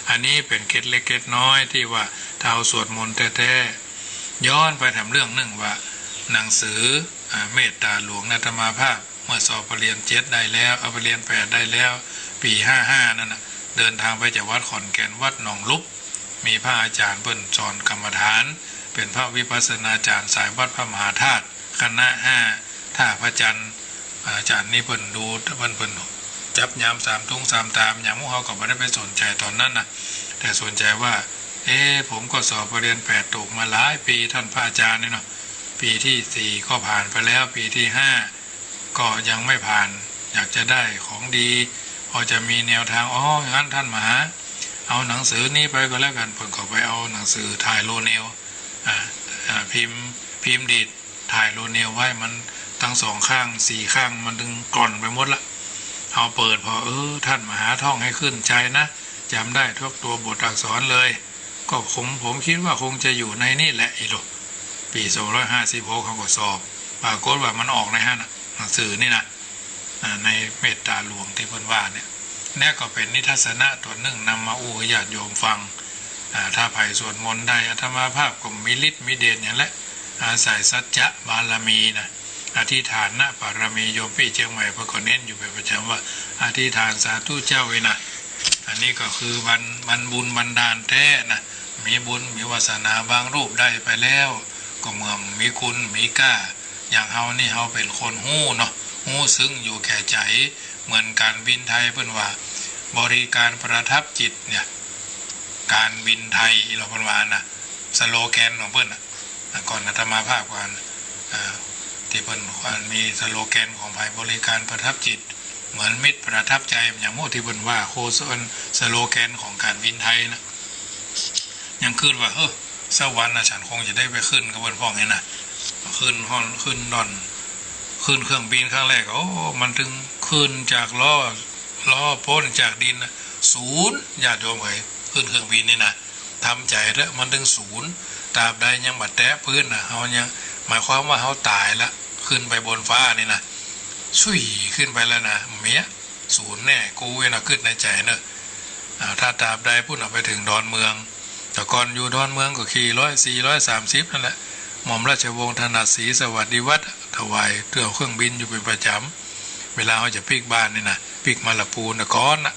S1: อันนี้เป็นเคล็ดเล็กเคล็ดน้อยที่ว่าถ้าเอาสวดมนต์แท้ๆย้อนไปทำเรื่องหนึ่งว่าหนังสือเมตตาหลวงอาตมาภาพเมื่อสอบปรริญญา7ได้แล้วเอาปรริญญา8ได้แล้วปี55นั่นนะเดินทางไปจากวัดขอนแก่นวัดหนองลุบมีพระอาจารย์เปิ้นสอนกรรมฐานเป็นพระวิปัสสนาจารย์สายวัดพระมหาธาตุคณะ5ท่าพระจันทร์อาจารย์นี่เปิ้นดูเปิ้นจับยาม3 ทุ่ง3 ตามอย่างพวกเขาก็ไม่ได้ไปสนใจตอนนั้นนะแต่สนใจว่าผมก็สอบปรริญญา8ตกมาหลายปีท่านพระอาจารย์นี่เนาะปีที่4ก็ผ่านไปแล้วปีที่5ก็ยังไม่ผ่านอยากจะได้ของดีพอจะมีแนวทางงั้นท่านมหาเอาหนังสือนี้ไปก็แล้วกันเพิ่นก็ไปเอาหนังสือถ่ายโลเนลพิมพ์ดีดถ่ายโลเนลไว้มันทั้ง2 ข้าง4 ข้างมันดึงกร่อนไปหมดละเอาเปิดพอท่านมหาท่องให้ขึ้นใจนะจำได้ทุกตัวบทอักษรเลยก็ผมคิดว่าคงจะอยู่ในนี่แหละอีโลปี256เขาก็สอบปรากฏว่ามันออกในหนังสือนี่นะในเมตตาหลวงที่เพิ่นว่าเนี่ยก็เป็นนิทัศนะตัวหนึ่งนำมาญาติโยมฟังถ้าไผ่สวดมนต์ได้อาตมาภาพก็มีฤทธิ์มีเดชอย่างและอาศัยสัจจะบารมีนะอธิษฐานนะบารมีโยมพี่เชียงใหม่เพิ่นก็เน้นอยู่เป็นประจำว่าอธิษฐานสาธุเจ้าไว้นะอันนี้ก็คือวันบุญบันดาลแท้นะมีบุญมีวาสนาบางรูปได้ไปแล้วก็เมื่อมีคุณมีกล้าอย่างเฮานี่เฮาเป็นคนหู้เนาะหู้ซึ้งอยู่แก่ใจเหมือนการบินไทยเพิ่นว่าบริการประทับจิตเนี่ยการบินไทยเราเพิ่นว่านะสโลแกนของเพิ่นก่อนอาตมาภาพก่อนที่เพิ่นมีสโลแกนของภายบริการประทับจิตเหมือนมิตรประทับใจอย่างโมที่เพิ่นว่าโคสโลแกนของการบินไทยนะยังคิดว่าสวรรค์ฉันคงจะได้ไปขึ้นกับเพิ่นพ้องนี่นะขึ้นห้องขึ้นดอนขึ้นเครื่องบินครั้งแรกมันถึงขึ้นจากล้อพ้นจากดิน0ญาติโยมเอ้ยขึ้นเครื่องบินนี่นะทำใจเถอะมันถึง0ตราบใดยังบัดแตะพื้นนะเฮายังหมายความว่าเฮาตายละขึ้นไปบนฟ้านี่นะสุยขึ้นไปแล้วนะเมีย0แน่กูนะขึ้นในใจเนอะถ้าตราบใดพุ่นออกไปถึงดอนเมืองแต่ก่อนอยู่ดอนเมืองก็ขี่430นั่นแหละหม่อมราชวงศ์ถนัดศรีสวัสดิวัฒน์ถวายเครื่องบินอยู่เป็นประจำเวลาเขาจะปิกบ้านนี่นะปิกมาละปูนก่อนนะ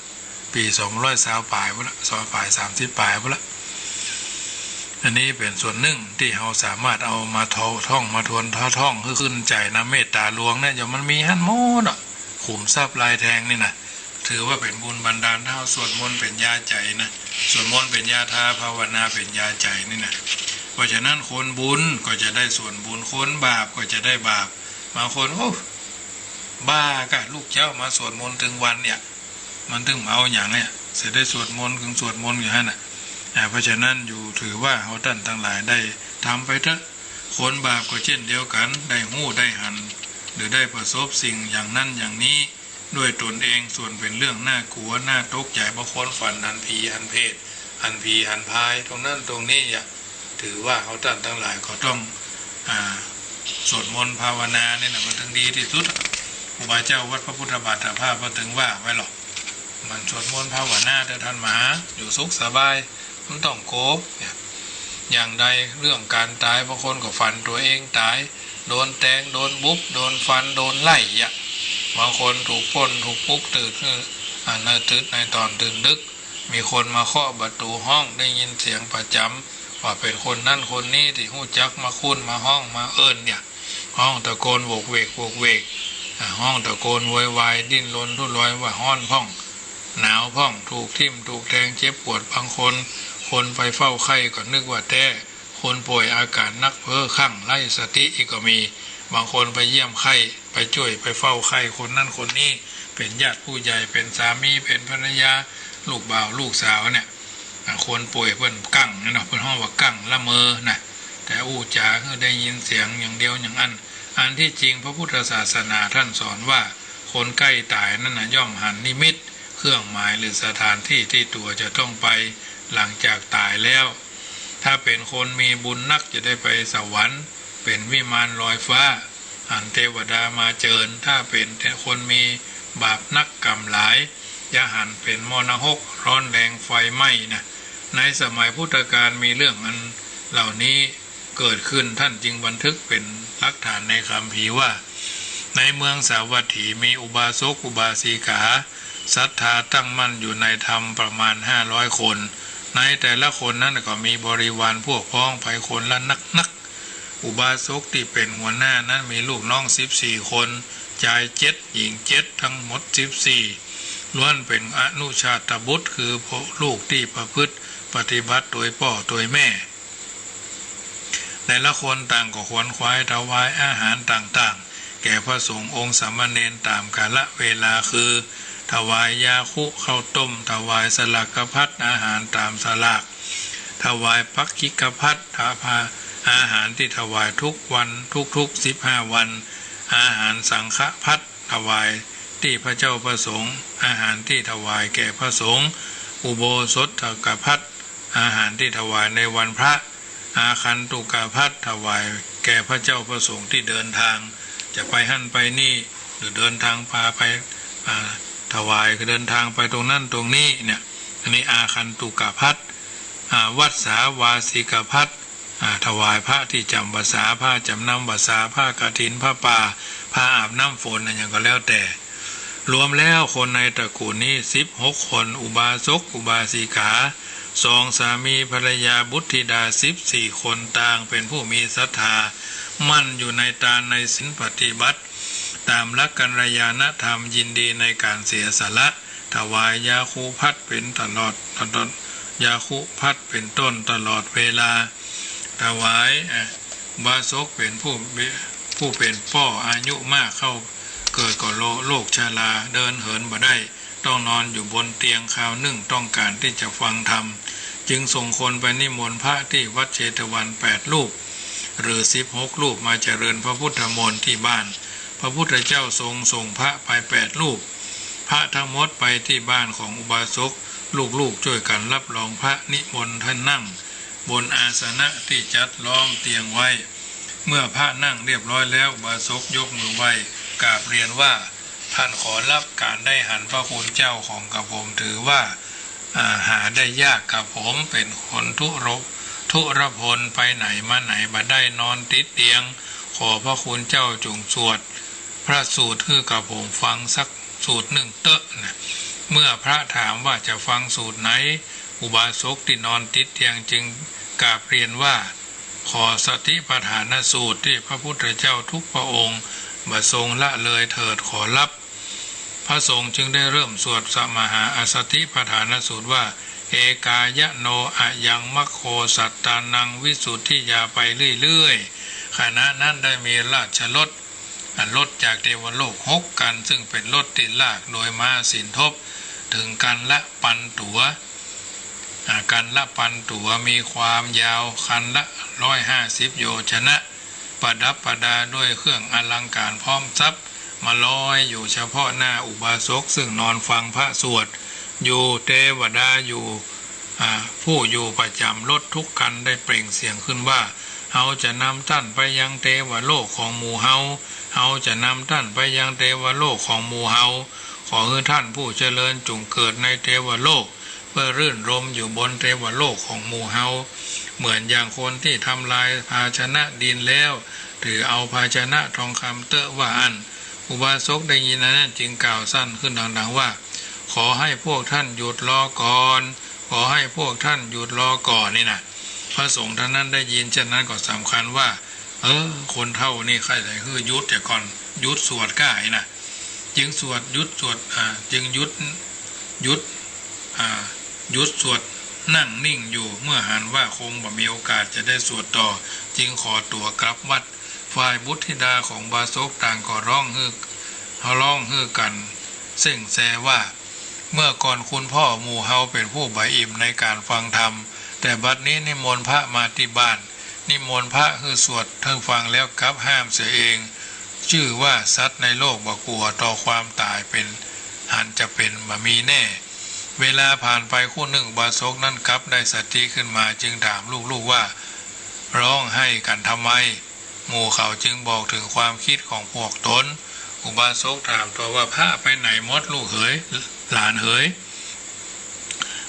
S1: ปี ปี220ปลายพุ่นละ2ปลาย30ปลายพุ่นละอันนี้เป็นส่วนหนึ่งที่เราสามารถเอามาท่องมาทวนท่องขึ้นใจนะเมตตาหลวงเนี่ยอย่างมันมีหั่นหมดอ่ะขุมทรัพย์ลายแทงนี่นะถือว่าเป็นบุญบันดาลเท่าสวดมนต์เป็นยาใจนะสวดมนต์เป็นยาทาภาวนาเป็นยาใจนี่นะเพราะฉะนั้นคนบุญก็จะได้ส่วนบุญคนบาปก็จะได้บาปบางคนโอ้บ้ากะลูกเจ้ามาสวดมนต์ถึงวันเนี่ยมันถึงเอาอย่างเนี่ยเสร็จได้สวดมนต์ถึงสวดมนต์อยู่ฮะน่ะเพราะฉะนั้นอยู่ถือว่าเขาท่านทั้งหลายได้ทำไปเถอะคนบาปก็เช่นเดียวกันได้หู้ได้หันหรือได้ประสบสิ่งอย่างนั้นอย่างนี้ด้วยตนเองส่วนเป็นเรื่องน่ากลัวน่าตกใจบางคนฝันหันผีหันเพศหันผีหันพายตรงนั้นตรงนี้อย่าถือว่าเขาท่านทั้งหลายก็ต้องสวดมนต์ภาวนาเนี่ยนะมันถึงดีที่สุดครูบาเจ้าวัดพระพุทธบาทภาพก็ถึงว่าไว้หรอกมันสวดมนต์ภาวนาเดินทันมาอยู่สุขสบายมันต้องโกบอย่างใดเรื่องการตายบางคนก็ฝันตัวเองตายโดนแทงโดนบุบโดนฟันโดนไล่บางคนถูกปล้นถูกปุ๊กตื่นตื่นในตอนตื่นดึกมีคนมาเคาะประตูห้องได้ยินเสียงประจำว่าเป็นคนนั่นคนนี้ที่หู้จักมาคุ้นมาห้องมาเอิญเนี่ยห้องตะโกนโวกเวกโวกเวกห้องตะโกนโวยวายดิ้นรนทุรายว่าห้อนพ่องหนาวพ่องถูกทิ่มถูกแทงเจ็บปวดบางคนไปเฝ้าไข้ก็นึกว่าแท้คนป่วยอาการนักเพ้อคลั่งไร้สติอีกก็มีบางคนไปเยี่ยมไข้ไปช่วยไปเฝ้าไข้คนนั่นคนนี้เป็นญาติผู้ใหญ่เป็นสามีเป็นภรรยาลูกบ่าวลูกสาวเนี่ยคนป่วยเพิ่นกั้งนั่นเนาะเพิ่นห้องว่ากั้งละเมอนะแต่อู้จ๋าคือได้ยินเสียงอย่างเดียวอย่างอันที่จริงพระพุทธศาสนาท่านสอนว่าคนใกล้ตายนั่นนะย่อมหันนิมิตเครื่องหมายหรือสถานที่ที่ตัวจะต้องไปหลังจากตายแล้วถ้าเป็นคนมีบุญนักจะได้ไปสวรรค์เป็นวิมานลอยฟ้าอันเทวดามาเจิญถ้าเป็นคนมีบาปนักกรรมหลายจะหันเป็นมรณะร้อนแรงไฟไหม้นะในสมัยพุทธกาลมีเรื่องอันเหล่านี้เกิดขึ้นท่านจึงบันทึกเป็นหลักฐานในคัมภีร์ว่าในเมืองสาวัตถีมีอุบาสกอุบาสิกาศรัทธาตั้งมั่นอยู่ในธรรมประมาณ500คนในแต่ละคนนั้นก็มีบริวารพวกพ้องไปคนละนักอุบาสกที่เป็นหัวหน้านั้นมีลูกน้อง14คนชาย7หญิง7ทั้งหมด14ล้วนเป็นอนุชาตบุตรคือลูกที่ประพฤติปฏิบัติโดยพ่อโดยแม่แต่ละคนต่างก็ขวนขวายถวายอาหารต่างๆแก่พระสงฆ์องค์สามเณรตามกาลเวลาคือถวายยาคุข้าวต้มถวายสลักพัดอาหารตามสลากถวายปักขิกพัดอาหารที่ถวายทุกวันทุก15วันอาหารสังฆพัดถวายที่พระเจ้าประสงค์อาหารที่ถวายแก่พระสงฆ์อุโบสถกพัดอาหารที่ถวายในวันพระอาคันตุกพัดถวายแก่พระเจ้าประสงค์ที่เดินทางจะไปหั่นไปนี่หรือเดินทางพาไปถวายก็เดินทางไปตรงนั้นตรงนี้เนี่ยอันนี้อาคันตุกพัดวัดสาวาสิกพัดถวายพระที่จำภาษาผ้าจำนำภาษาผ้ากฐินผ้าป่าผ้าอาบน้ำฝนอะไรอย่างก็แล้วแต่รวมแล้วคนในตระกูลนี้16คนอุบาสกอุบาสิกา2สามีภรรยาบุตรธิดา14คนต่างเป็นผู้มีศรัทธามั่นอยู่ในตาในศีลปฏิบัติตามหลักกัลยาณธรรมยินดีในการเสียสละถวายยาคูพัดเป็นตลอดยาคูพัดเป็นต้นตลอดเวลาถวายบาสกเป็นผู้เป็นพ่ออายุมากเข้าเกิดก่อโรคชราเดินเหินบ่ได้ต้องนอนอยู่บนเตียงคราวหนึ่งต้องการที่จะฟังธรรมจึงส่งคนไปนิมนต์พระที่วัดเชตวัน8รูปหรือ16รูปมาเจริญพระพุทธมนต์ที่บ้านพระพุทธเจ้าส่งพระไป8รูปพระทั้งหมดไปที่บ้านของอุบาสกลูกๆช่วยกันรับรองพระนิมนต์ท่านนั่งบนอาสนะที่จัดล้อมเตียงไว้เมื่อพระนั่งเรียบร้อยแล้วอุบาสกยกมือไหว้กราบเรียนว่าท่านขอรับการได้หันพระคุณเจ้าของกระผมถือว่าหาได้ยากกับผมเป็นคนทุรพลไปไหนมาไหนบ่ได้นอนติดเตียงขอพระคุณเจ้าจงสวดพระสูตรให้กับผมฟังสักสูตรหนึ่งเตอะนะ เมื่อพระถามว่าจะฟังสูตรไหนอุบาสกที่นอนติดเตียงจึงกราบเรียนว่าขอสติปัฏฐานสูตรที่พระพุทธเจ้าทุกพระองค์บัดทรงละเลยเถิดขอรับพระสงฆ์จึงได้เริ่มสวดสมหาอสติปัฏฐานสูตรว่าเอกายโนอะยังมัคโคสัตตานังวิสุทธิยาไปเรื่อยๆขณะนั้นได้มีราชรถรถจากเทวโลก6 กันซึ่งเป็นรถที่ลากโดยม้าสินทบถึงกันละปันตัวกันละปันตัวมีความยาวคันละ150 โยชนะประดับประดาด้วยเครื่องอลังการพร้อมทรัพย์มาลอยอยู่เฉพาะหน้าอุบาสกซึ่งนอนฟังพระสวดอยู่เทวดาอยู่ผู้อยู่ประจำรถทุกคันได้เปล่งเสียงขึ้นว่าเฮาจะนำท่านไปยังเทวโลกของหมู่เฮาจะนำท่านไปยังเทวโลกของหมู่เฮาขอให้ท่านผู้เจริญจงเกิดในเทวโลกเพื่อรื่นรมอยู่บนเทวโลกของหมู่เฮาเหมือนอย่างคนที่ทำลายภาชนะดินแล้วถือเอาภาชนะทองคำเตอะว่าอันอุบาสกได้ยินนั้นจึงกล่าวสั้นขึ้นดังๆว่าขอให้พวกท่านหยุดรอก่อนขอให้พวกท่านหยุดรอก่อนนี่นะพระสงฆ์ท่านนั้นได้ยินเช่นนั้นก็สำคัญว่าคนเท่านี่ใครแต่คือยุดแต่ก่อนยุดสวดก้ายนะจึงสวดยุดสวดจึงยุดสวดนั่งนิ่งอยู่เมื่อหันว่าคงบ่มีโอกาสจะได้สวดต่อจึงขอตัวกลับวัดฝ่ายบุตรธิดาของบาสกต่างก็ร้องฮือกันเส่งแซว่าเมื่อก่อนคุณพ่อหมู่เฮาเป็นผู้ใบอิ่มในการฟังธรรมแต่บัดนี้นิมนต์พระมาที่บ้านนิมนต์พระคือสวดเทิงฟังแล้วกลับห้ามเสียเองชื่อว่าสัตว์ในโลกบ่กลัวต่อความตายเป็นหันจะเป็นบ่มีแน่เวลาผ่านไปคู่หนึ่งบาสกนั้นกลับได้สติขึ้นมาจึงถามลูกๆว่าร้องให้กันทำไมหมู่เขาจึงบอกถึงความคิดของพวกตนอุบาสกถามตัวว่าพระไปไหนมดลูกเหยหลานเหย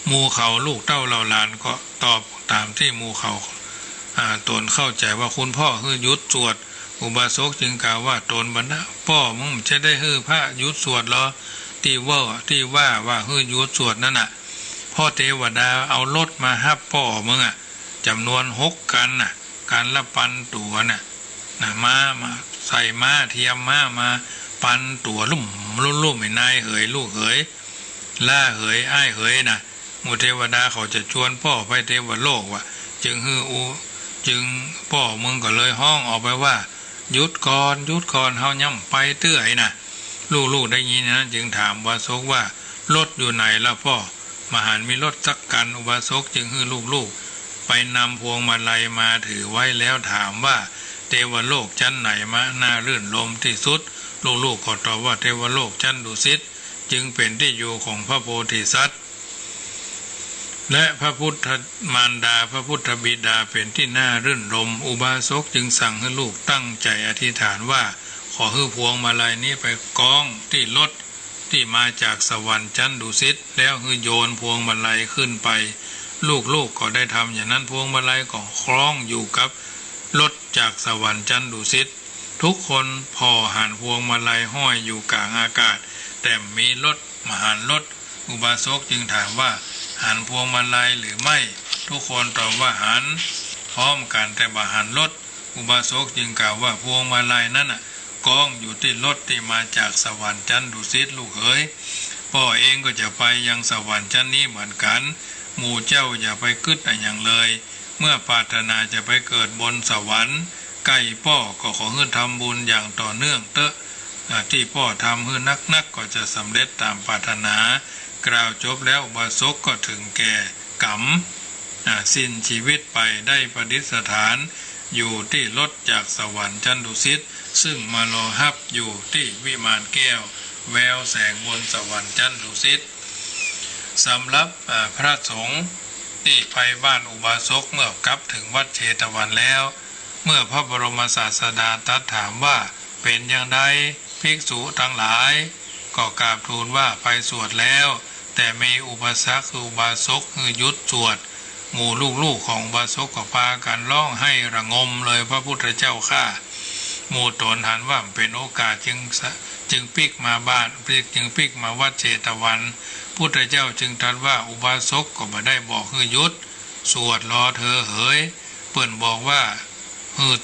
S1: หมู่เขาลูกเต้าเราหลานก็ตอบตามที่หมู่เขาตนเข้าใจว่าคุณพ่อคือยุดสวดอุบาสกจึงกล่าวว่าตนบรรดาพ่อมึงจะได้ฮือพระยุดสวดเหรอที่ว่าฮือยุดสวดนั่นน่ะพ่อเทวดาเอารถมาฮับพ่อมึงจำนวน6 กันน่ะการละปันตัวน่ะมาใส่ม้าเทียมมาปันตัวลุ่มไม่นายเหยลูกเหยล่าเหยอ้ายเหยน่ะหมู่เทวดาเขาจะชวนพ่อไปเทวโลกว่ะจึงพ่อมึงก็เลยห้องออกไปว่าหยุดก่อนเฮาย่ำไปเตื้อยน่ะลูกได้ยินนะจึงถามอุบาสกว่ารถอยู่ไหนล่ะพ่อมหันมีรถสักกันอุบาสกจึงฮือลูกไปนำพวงมาลัยมาถือไว้แล้วถามว่าเทวโลกชั้นไหนมาน่ารื่นรมที่สุดลูกก็ตอบว่าเทวโลกชั้นดุสิตจึงเป็นที่อยู่ของพระโพธิสัตว์และพระพุทธมารดาพระพุทธบิดาเป็นที่น่ารื่นรมอุบาสกจึงสั่งให้ลูกตั้งใจอธิษฐานว่าขอให้พวงมาลัยนี้ไปกองที่รถที่มาจากสวรรค์ชั้นดุสิตแล้วให้โยนพวงมาลัยขึ้นไปลูกก็ได้ทำอย่างนั้นพวงมาลัยก็คล้องอยู่กับรถจากสวรรค์ชั้นดุสิตทุกคนพอหันพวงมาลัยห้อยอยู่กลางอากาศแต่มีรถมหันรถอุบาสกจึงถามว่าหันพวงมาลัยหรือไม่ทุกคนตอบว่าหันพร้อมกันแต่บ่หันรถอุบาสกจึงกล่าวว่าพวงมาลัยนั้นกองอยู่ที่รถที่มาจากสวรรค์ชั้นดุสิตลูกเอ๋ยพ่อเองก็จะไปยังสวรรค์ชั้นนี้เหมือนกันหมู่เจ้าอย่าไปกึดอย่างเลยเมื่อปรารถนาจะไปเกิดบนสวรรค์ใกล้พ่อก็ขอให้ทำบุญอย่างต่อเนื่องเตอะที่พ่อทำให้นักก็จะสำเร็จตามปรารถนากล่าวจบแล้วอุบาสกก็ถึงแก่กรรมสิ้นชีวิตไปได้ประดิษฐานอยู่ที่รถจากสวรรค์ชั้นดุสิตซึ่งมารอฮับอยู่ที่วิมานแก้วแววแสงบนสวรรค์ชั้นดุสิตสำหรับพระสงฆ์ที่ไปบ้านอุบาสกเมื่อกลับถึงวัดเชตวันแล้วเมื่อพระบรมศาสดาตรัสถามว่าเป็นอย่างไรภิกษุทั้งหลายก็กราบทูลว่าไปสวดแล้วแต่มีอุปสรรคคืออุบาสกคือยุดสวดหมู่ลูกของอุบาสกก็พากันร้องให้ระงมเลยพระพุทธเจ้าข้าหมู่ตนหันว่าเป็นโอกาส จึงปิกมาบ้านจึงปิกมาวัดเชตวันพุทธเจ้าจึงตรัสว่าอุบาสกก็บ่ได้บอกให้หยุดสวดรอเธอเหยเปิ้นบอกว่า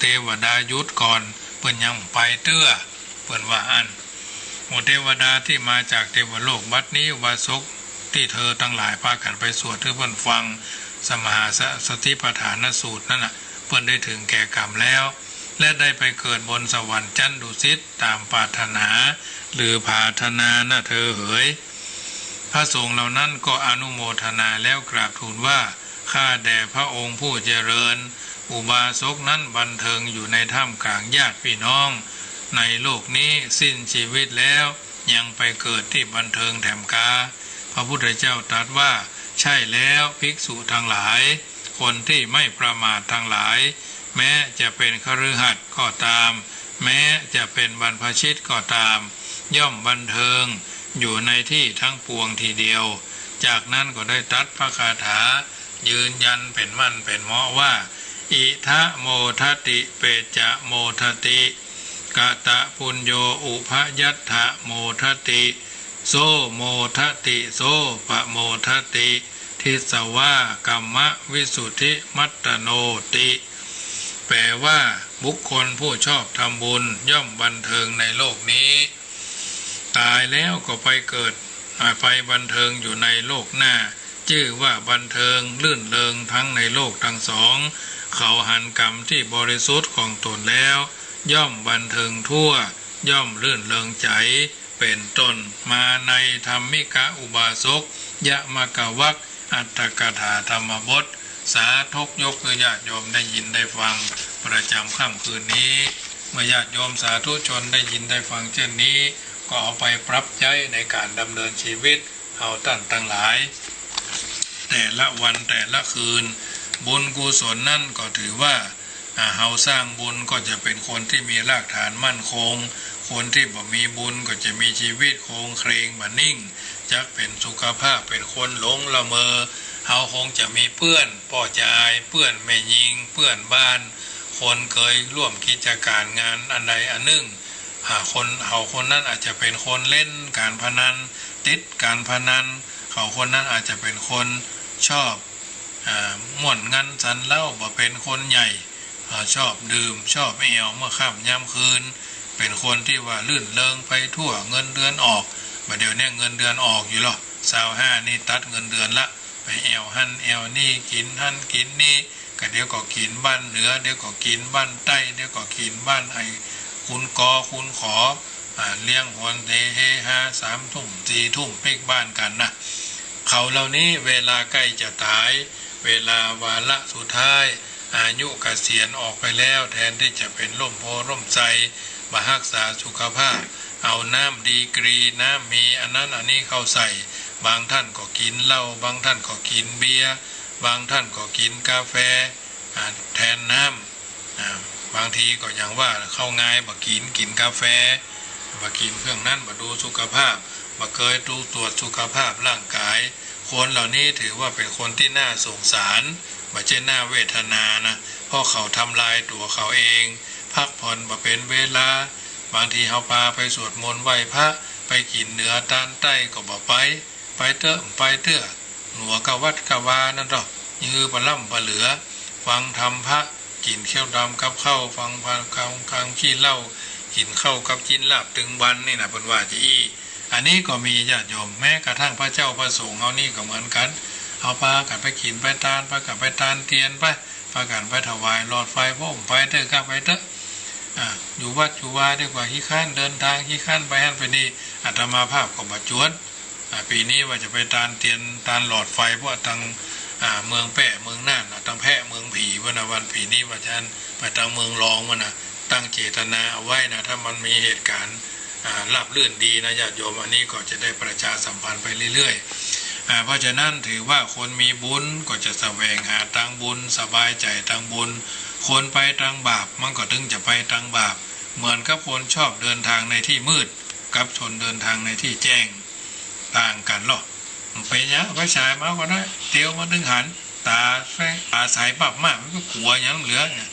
S1: เทวดาหยุดก่อนเปิ้นยังไปเตื้อเปิ้นว่าอันเทวดาที่มาจากเทวโลกบัดนี้อุบาสกที่เธอทั้งหลายพากันไปสวดเพื่อเพิ่นฟังสมหาสติปัฏฐานสูตรนั่นน่ะเพิ่นได้ถึงแก่กรรมแล้วและได้ไปเกิดบนสวรรค์ชั้นดุสิตตามปรารถนาหรือปรารถนานะเธอเหยพระสงฆ์เหล่านั้นก็อนุโมทนาแล้วกราบทูลว่าข้าแด่พระองค์ผู้เจริญอุบาสกนั้นบันเทิงอยู่ในถ้ำกลางญาติพี่น้องในโลกนี้สิ้นชีวิตแล้วยังไปเกิดที่บันเทิงแถมกาพระพุทธเจ้าตรัสว่าใช่แล้วภิกษุทั้งหลายคนที่ไม่ประมาททั้งหลายแม้จะเป็นคฤหัสถ์ก็ตามแม้จะเป็นบรรพชิตก็ตามย่อมบันเทิงอยู่ในที่ทั้งปวงทีเดียวจากนั้นก็ได้ตรัสพระคาถายืนยันเป็นมั่นเป็นเหมาะว่าอิทะโมทติเปจะโมทติกะตะปุญโยอุพยัตถะโมทติโซโมทติโซปะโมทติทิสวากัมมะวิสุทธิมัตตโนติแปลว่าบุคคลผู้ชอบทำบุญย่อมบันเทิงในโลกนี้ตายแล้วก็ไปเกิดไปบันเทิงอยู่ในโลกหน้าชื่อว่าบันเทิงลื่นเริงทั้งในโลกทั้งสองเขาหันกรรมที่บริสุทธิ์ของตนแล้วย่อมบันเทิงทั่วย่อมลื่นเริงใจเป็นต้นมาในธรรมิกะอุบาสกยะมะกะวักอัตถกถาธรรมบทสาธกยกคือญาติโยมได้ยินได้ฟังประจำค่ำคืนนี้เมื่อญาติโยมสาธุชนได้ยินได้ฟังเช่นนี้ก็เอาไปปรับใช้ในการดำเนินชีวิตเอาท่านทั้งหลายแต่ละวันแต่ละคืนบุญกุศลนั่นก็ถือว่าเฮาสร้างบุญก็จะเป็นคนที่มีรากฐานมั่นคงคนที่บ่มีบุญก็จะมีชีวิตโครงเครงบ่นิ่งจักเป็นสุขภาพเป็นคนหลงละเมอเฮาคงจะมีเปื้อนพ่อจะอายเปื้อนแม่ยิงเปื้อนบ้านคนเคยร่วมกิจการงานอันใดอันหนึ่งคนนั้นอาจจะเป็นคนเล่นการพนันติดการพนันคนนั้นอาจจะเป็นคนชอบม่วนงันสันเล่าบ่เป็นคนใหญ่ชอบดื่มชอบแอวเมื่อค่ำย่ำคืนเป็นคนที่ว่าลื่นเริงไปทั่วเงินเดือนออกเดี๋ยวนี้เงินเดือนออกอยู่หรอ25นี่ตัดเงินเดือนละไปแอวหั่นแอวนี่กินหั่นกินนี่ก็เดี๋ยวก็กินบ้านเหนือเดี๋ยวก็กินบ้านใต้เดี๋ยวก็กินบ้านไอ้คุณกอคุณขอเลี้ยงหวนเฮฮา3 ทุ่ม4 ทุ่มปิกบ้านกันนะเขาเหล่านี้เวลาใกล้จะตายเวลาวาระสุดท้ายอายุเกษียณออกไปแล้วแทนที่จะเป็นร่มโพร่มใจมารักษาสุขภาพเอาน้ำดีกรีน้ำมีอันนั้นอันนี้เข้าใส่บางท่านก็กินเหล้าบางท่านก็กินเบียร์บางท่านก็กินกาแฟแทนน้ำบางทีก็อย่างว่าเข้าง่ายบ่กินกาแฟบ่กินเครื่องนั้นบ่ดูสุขภาพบ่เคยดูตรวจสุขภาพร่างกายคนเหล่านี้ถือว่าเป็นคนที่น่าสงสารบ่ใช่น่าเวทนานะเพราะเขาทำลายตัวเขาเองพักผ่อนบ่เป็นเวลาบางทีเฮาพาไปสวดมนต์ไหว้พระไปกินเหนือตานใต้ก็บ่ไปเถอะหนัวกะวัดกะวานั่นหรอยือปะล่ำปะเหลือฟังธรรมพระกินข้าวดำกับข้าวฟังพันคำขี้เหล้ากินข้าวกับกินลาบตึงวันนี่นะเพิ่นว่าจะอันนี้ก็มีญาติโยมแม้กระทั่งพระเจ้าพระสงฆ์เฮานี่ก็เหมือนกันเอาพากันไปกินไปทานพากันไปทานเทียนไปพากันไปถวายหลอดไฟพวกไปเถอะครับไปเถอะอยู่วัดอยู่วาดีกว่าขี้ข้านเดินทางขี้ข้านไปหั่นไปนี่อาตมาภาพก็บ่จวนปีนี้ว่าจะไปทานเทียนทานหลอดไฟเพราะทางเมืองแปะเมืองน่านทางแพะเมืองผีวันปีนี้ว่าจะไปทางเมืองรองตั้งเจตนาเอาไว้นะถ้ามันมีเหตุการณ์ราบรื่นดีนะญาติโยมอันนี้ก็จะได้ประชาสัมพันธ์ไปเรื่อยๆเพราะฉะนั้นถือว่าคนมีบุญก็จะแสวงหาทางบุญสบายใจทางบุญคนไปทางบาปมันก็ถึงจะไปทางบาปเหมือนกับคนชอบเดินทางในที่มืดกับชนเดินทางในที่แจ้งต่างกันหรอไปยะไปฉายมาก็ได้เตียวมาดึงหันตาใสปับมากมันก็กลัวยังเหลือเนี่ย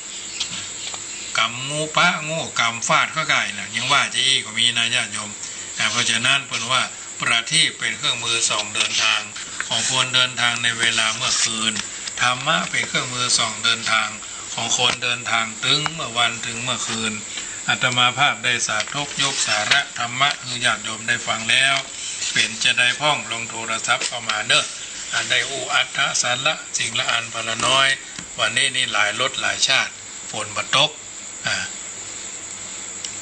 S1: ก กำงูปะงูกำฟาดก็ไก่นะยังว่าจะอี้ก็มีนะญาติโยมเพราะฉะนั้นเพิ่นว่าประทีปเป็นเครื่องมือส่องเดินทางของคนเดินทางในเวลาเมื่อคืนธรรมะเป็นเครื่องมือส่องเดินทางของคนเดินทางถึงเมื่อวันถึงเมื่อคืนอาตมาภาพได้สาธกยกสาระธรรมะคือญาติโยมได้ฟังแล้วเป็นจะได้พ้องลงโทรศัพท์เข้ามาเนอะได้อู้อัฏฐสาระสิ่งละอันพละน้อยวันนี้นี่หลายรถหลายชาติฝนบัดตก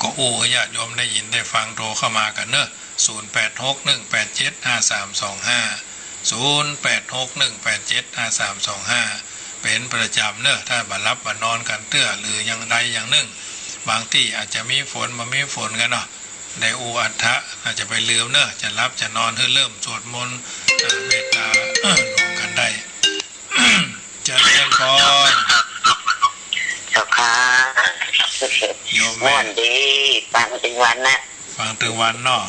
S1: ก็อู้ให้ญาติโยมได้ยินได้ฟังโทรเข้ามากันเนอะ0861875325 เป็นประจำเนอะถ้าบัดรับบัดนอนกันเตื้อหรืออย่างใดอย่างหนึ่งบางที่อาจจะมีฝนมามีฝนกันเนาะได้อูอัฏฐะอาจจะไปลืมเนอะจะรับจะนอนเริ่มสวดมนต์เมตตารวมกันได้จะเรียนก่อน
S2: เจ้าค่ะม่วนดีฟังถึงวันนะ
S1: ฟังถึงวันเนาะ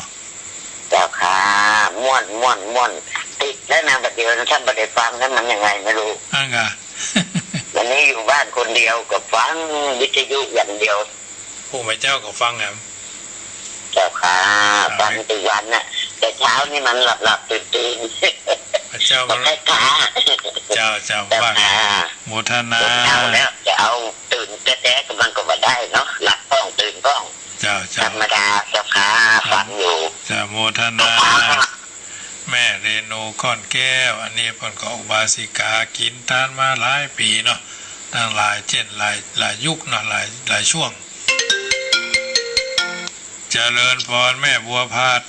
S2: เจ้าค่ะม่วนติดแล้วนะบัดเดียวท่านบัดได้ฟังนั้นมันยังไงไม่รู้
S1: กะ
S2: วันนี้อยู่บ้านคนเดียวกับฟังวิทยุอย่างเดียว
S1: ผู้ไม่เจ้าก็ฟังแหม
S2: เจ้าค่ะฟังถึงวันน่ะแต่เช้านี่มันหลับตื่น
S1: เจ้า
S2: มันไม่กล้า
S1: เจ้าว่าโมทนา
S2: แล้วจะเอาตื่นแจ๊กมันก็มาได้เนาะหลับก้องตื่นก้องธรรมดาเจ้าค่ะฟังอยู่
S1: จะโมทนาแม่เรนูก้อนแก้วอันนี้เพิ่นก็อุบาสิกากินทานมาหลายปีเนาะตั้งหลายเจนหลายยุคเนาะหลายช่วงเจริญพรแม่บัวพาด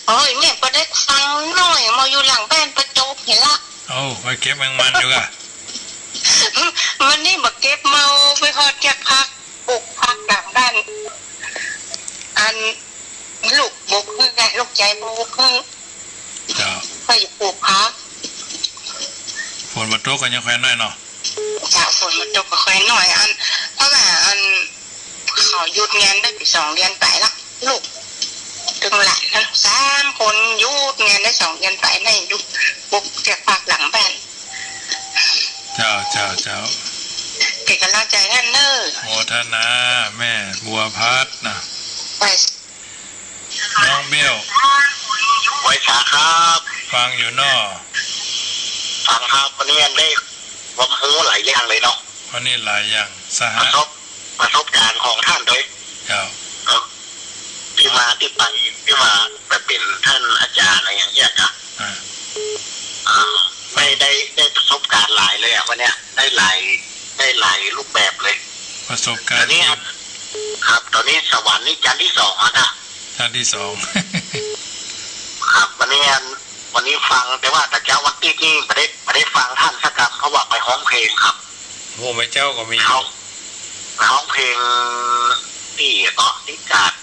S3: โอ้ยแม่ก็ได้ฟังหน่อยมาอยู่หลังบ้านประจบเห็นละ
S1: ไปเก็บแมงมันอยู่อะ
S3: วันนี้มาเก็บเมาไปพอดแก็บพักปลูกพักหลังบ้านอันลูกบุกคือไงลูกใจบุกคือไปปลูกพัก
S1: ฝนมาตกกันยังแควนน้อยเนาะ
S3: จากฝนมาตกก็แควนน้อยอันเพราะว่าอันเขาหยุดงานได้ไป2 เดือนไปละลูกถึงหลานนั้น3 คนหยุดงานได้2 เดือนไปในลูกบุกแก็บพักหลังบ้าน
S1: เจ้า
S3: เกิดกำลังใจท่านเนอ
S1: โมทนาแม่บัวพัดนะ
S3: ไป
S1: น้องเบี้ยว
S2: ไว้ขาครับ
S1: ฟังอยู่นอ
S2: ฟังครับวันนี้ได้ความรู้หลายอย่างเลยเนาะ
S1: วันนี้หลายอย่าง
S2: ประสบการณ์ของท่านด้วยที่มาที่ไปที่มาแบบเป็นท่านอาจารย์อะไรอย่างเงี้ยครับไม่ได้ประสบการณ์หลายเลยอ่ะวันเนี้ยได้หลายรูปแบบเลย
S1: ประสบการณ์
S2: ตอนนี้ครับตอนนี้สวรรค์นี่จันทร์ที่2นะ
S1: จันทร์ที่2
S2: ครับวันนี้ฟังแต่ว่าแต่เจ้าวัดที่ไม่ได้ฟังท่านสักคำเขาบอกไปร้องเพลงครับ
S1: โอ้ไม่เจ้าก็มี
S2: เขาร้องเพลงที่เกาะที่กาด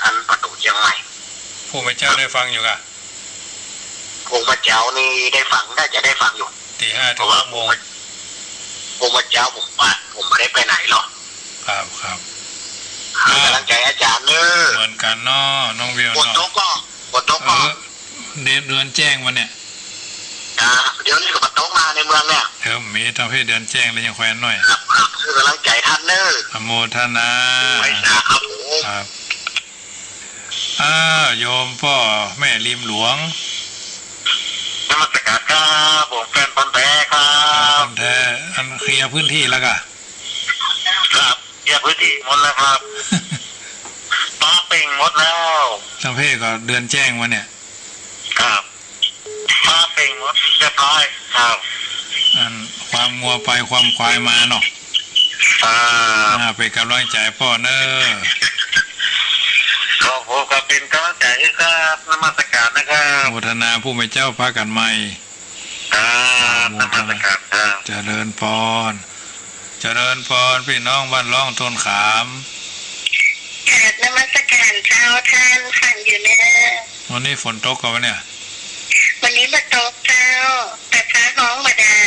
S2: อันประตูเชียงใหม่
S1: ผู้ไม่เจ้าได้ฟังอยู่กะ
S2: ผู้มาเจ้านี่ได้ฟังได้จะได้ฟังอยู่
S1: ตี5 ถึง 6 โมง
S2: ผู้มาเจ้าผมไม่ได้ไปไหนหรอก
S1: ครับ
S2: กำลังใจอาจารย์เนอะ
S1: เหมือนกันเนาะน้องวิว
S2: เนาะบนโต๊ะก็
S1: เดือนแจ้งวันเนี่ย
S2: เดี๋ยวนี้ก็บนโต๊ะมาในเมืองเนี่ย
S1: มีทำให้เดือนแจ้งเลยยังแควนหน่อย
S2: ครับคือกำลังใจท่านเนอะ
S1: โมทนา
S2: ไว้นะครับ
S1: ครับโยมพ่อแม่ริมหลวง
S2: นมัสการครับผมแฟนพันธุ์แท้ครับ
S1: พันธุ์แท้อันเคลียร์พื้นที่แล้วกะ
S2: ครับเคลียร์พื้นที่หมดแล้วครับป้าเป่งหมดแล้ว
S1: ทั้งเพศก็เดือนแจ้งวันเนี่ย
S2: ครับป้าเป่งหมดเรียบร้อยครับ
S1: ความงัวไปความควายมาเนาะเป็นกำลังใจพ่อเนอะ
S2: ก็ผมก็เป็นกำลังใจครับนมัสการนะครับ
S1: โมทนาผู้เป็นเจ้าพระกันใหม่
S2: นมัสการครับ
S1: เจริญพรพี่น้องบ้านร่องต้นขาม
S3: นมัสการเจ้าท่านฟังอยู่เนอะ
S1: วันนี้ฝนตกกันวะเนี่ย
S3: วันนี้มาตกเจ้าแต่ฟ้าห้องมาได้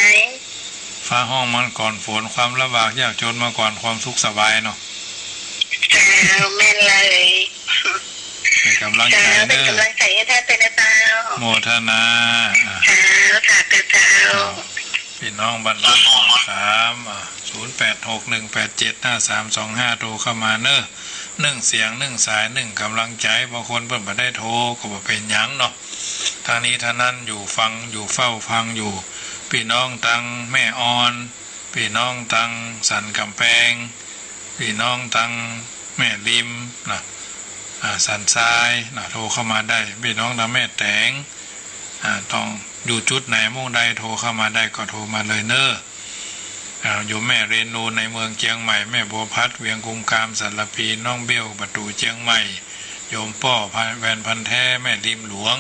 S1: ฟ้าห้องมันก่อนฝนความลำบากยากจนมาก่อนความสุขสบายเนาะ
S3: เจ้าแม่นเลย
S1: เป็นกำลังใจเด้อ
S3: เป็นกำลังใจให้ท่านเป็นนะเจ้า
S1: โมทนา
S3: เจ้า
S1: พี่น้องบ้านหลัง0861875325โทรเข้ามาเนอะนึ่งเสียงนึ่งสายนึ่งกำลังใจบางคนเพิ่นบ่ได้โทรก็บ่เป็นหยังเนาะทางนี้ทางนั้นอยู่ฟังอยู่เฝ้าฟังอยู่พี่น้องตังแม่ออนพี่น้องตังสันกำแพงพี่น้องตังแม่ริมนะสันทรายนะโทรเข้ามาได้พี่น้องตังแม่แตงต้องอยู่จุดไหนมุ่งใดโทรเข้ามาได้ก็โทรมาเลยเนอะอยู่แม่เรนูในเมืองเชียงใหม่แม่บัวพัดเวียงกุมกามสารพีน้องเบี้ยวประตูเชียงใหม่โยมป้อแวนพันแท้แม่ริมหลวง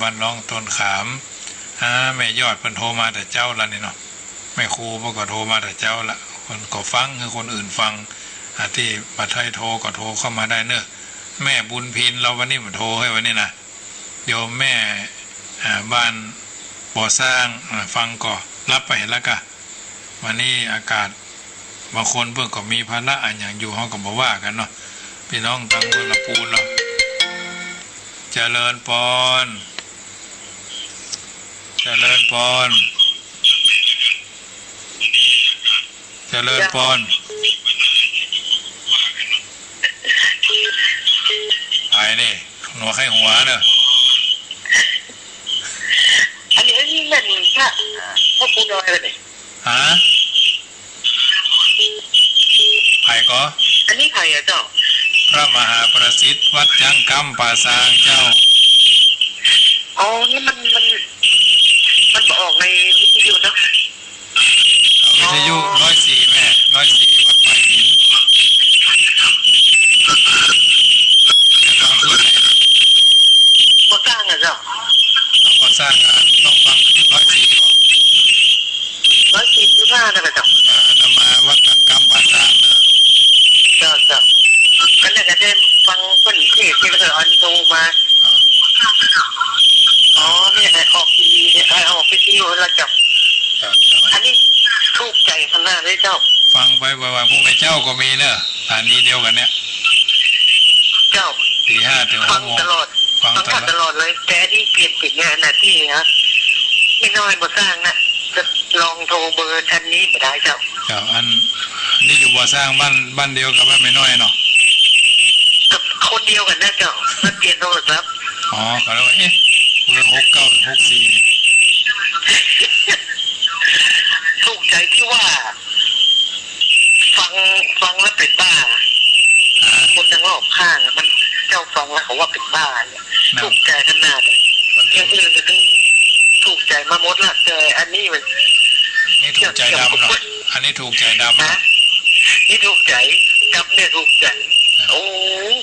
S1: บ้านร้องต้นขามแม่ยอดเพิ่นโทรมาแต่เจ้าละนี่เนาะแม่ครูเพิ่นก็โทรมาแต่เจ้าละคนก็ฟังคือคนอื่นฟังที่บัดไทยโทรก็โทรเข้ามาได้เนอะแม่บุญพินเราวันนี้มาโทรให้วันนี้นะโยมแม่บ้านบ่อสร้างฟังก็รับไปแล้วก็วันนี้อากาศบางคนเพิ่งก็มีภาระอย่างอยู่ห้องก็บอกว่ากันเนาะพี่น้องตังเมืองละปูนเราเจริญพรเจริญพรเจริญพรไอ้นี่หนัวไข้หัวเนอะ
S3: อันนี้มันพ่อปูน้อยเลย
S1: ฮะไผ่ก็
S3: อันนี้ใครอะเจ้า
S1: พระมหาประสิทธิ์วัดจังกำป่าซางเจ้า
S3: อ๋อนี่มันออกในวิทยุนะ
S1: วิทยุ104แม่104วัดไผ่หินฟังขึ้นไหน
S3: ก็สร้างอะเจ้า
S1: ก็สร้างงานต้องฟังขึ้น104ก่อน
S3: 104.5นะเจ้าน
S1: ำมาวัดจังกำป่าซางเนอะ
S3: เจ้าก็เลยจะได้ฟังคนเทศที่เขาอันโทรมาอ๋อเนี่ยออกทีวีเนี่ยออกวิทยุแล้วเจ้าอันนี้ถูกใจขนาดเลยเจ้า
S1: ฟังไปบ่อยๆพวกแม่เจ้าก็มีเนอะสถานีเดียวกันเนี่ย
S3: เจ้า
S1: ตี5 ถึง
S3: 6 โมงฟังตลอดเลยแต่ที่เปลี่ยนปิดงานนะที่นะไม่น้อยบ่สร้างนะจะลองโทรเบอร์ทันนี้ไม่ได้เจ้า
S1: อันนี้อยู่บ่สร้างบ้านเดียวกับบ้านไม่น้อยเนาะ
S3: กับคนเดียวกันนะเจ้าเปลี่ยนโทรศัพท์
S1: อ๋อก็แล้วเอ๊ะเบอร์6964
S3: ถูกใจที่ว่าฟังแล้วเป็นบ้าคนทั้งรอบข้างมันเจ้าฟังแล้วเขาว่าเป็นบ้าเนี่ยถูกใจขนาดอย่างอื่นจะต้องถูกใจมาหมดละเจออันนี้มัน
S1: นี่ถูกใจดำเนาะอันนี้ถูกใจดำนะ
S3: นี่ถูกใจดำเนี่ยถูกใจโอ้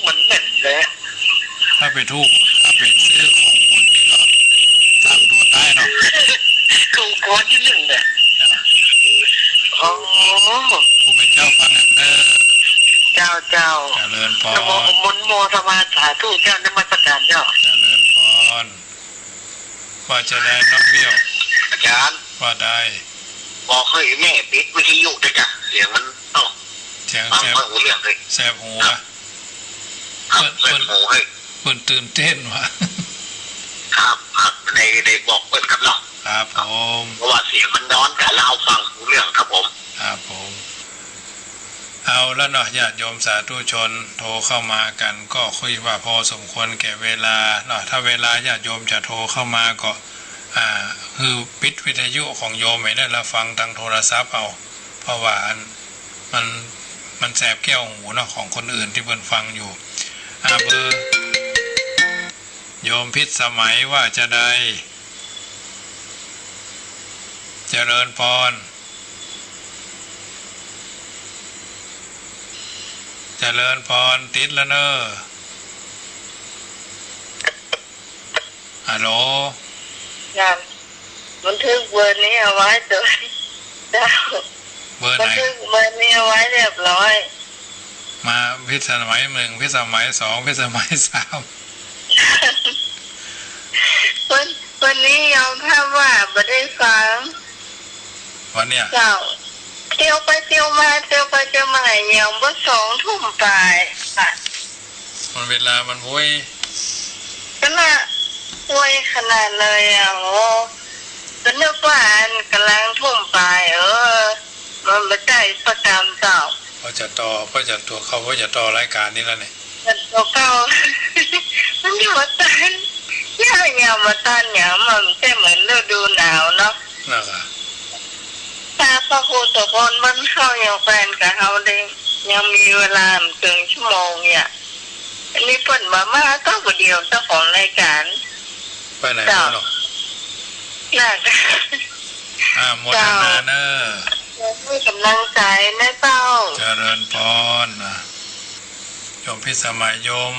S3: มันแน่นเลย
S1: ถ้าไปซื้อของหมุนนี่ก็ตามตัวใต้เนาะ
S3: ถูกกว่าที่1เนี่ยอ๋อ
S1: ผู้เป็นเจ้าฟังเด้อ
S3: เจ้าเจ
S1: ริญพร
S3: มนโมสมาสาธุเจ้านมัสการเจ้า
S1: เจริญพรว่าจะได้น้องเบี้ยว
S2: อาจารย์
S1: ว่าได้
S2: บอกให้แม่ปิดวิทยุด้วยจ้ะเสียงมัน
S1: เสียง
S2: แสบหูเรื่องเลย
S1: แสบหู
S2: อะเปิดหูให้
S1: เปิดตื่นเต้นวะ
S2: ครับในบอกเปิดกับเรา
S1: ครับผม
S2: เพราะว่าเสียงมันร้อนแต่เราฟังหูเรื่องครับผม
S1: ครับผมเอาแล้วเนาะญาติโยมสาธุชนโทรเข้ามากันก็คุยว่าพอสมควรแก่เวลาเนาะถ้าเวลาญาติโยมจะโทรเข้ามาก็คือปิดวิทยุของโยมไม่ได้แล้วฟังทางโทรศัพท์เอาเพราะว่ามันแสบแก้วหูเนาะของคนอื่นที่เพิ่นฟังอยู่เบอร์โยมพิษสมัยว่าจะได้เจริญพรเจริญพรติดแล้วเนอะฮัลโหล
S3: ยังบันทึกเบอร์นี้เอาไว้เถอะเจ้า
S1: เบอร์ไหนบัน
S3: ทึกเบอร์นี้เอาไว้เรียบร้อย
S1: มาพิษสมัย1พิษสมัย2พิษสมัย3
S3: วันนี้ยอมรับว่าไม่ได้ฟัง
S1: วันเนี้ย
S3: เจ้าเที่ยวไปเที่ยวมายังบ่2 ทุ่มไป
S1: มันเวลามันโวย
S3: ก็น่ะโวยขนาดเลยอ่ะโอ้ ก็นึกว่าอันกำลังทุ่มไปมันไม่ได้ประจำเจ้า
S1: ก็จะตัวเขาก็จะต่อรายการนี้แล้วเนี่ย
S3: ตัวเก่ามันอยู่มาตันยาวมาตันเนี่ยมันแค่เหมือนฤดูหนาวเนาะ
S1: นะครับ
S3: ถ้าพระครูตะพนมันเข้าอย่างแฟนกับเขาเด้ยังมีเวลาถึงชั่วโมงเนี่ยอันนี้เปิดมาก็คนเดียวเจ้าของรายการ
S1: ไปไหนไม่หรอก
S3: น่าจะ
S1: หมดนาเนอ
S3: ให้กำลังใจแม่เป้า
S1: เจริญพรโยมพิสมัยโยม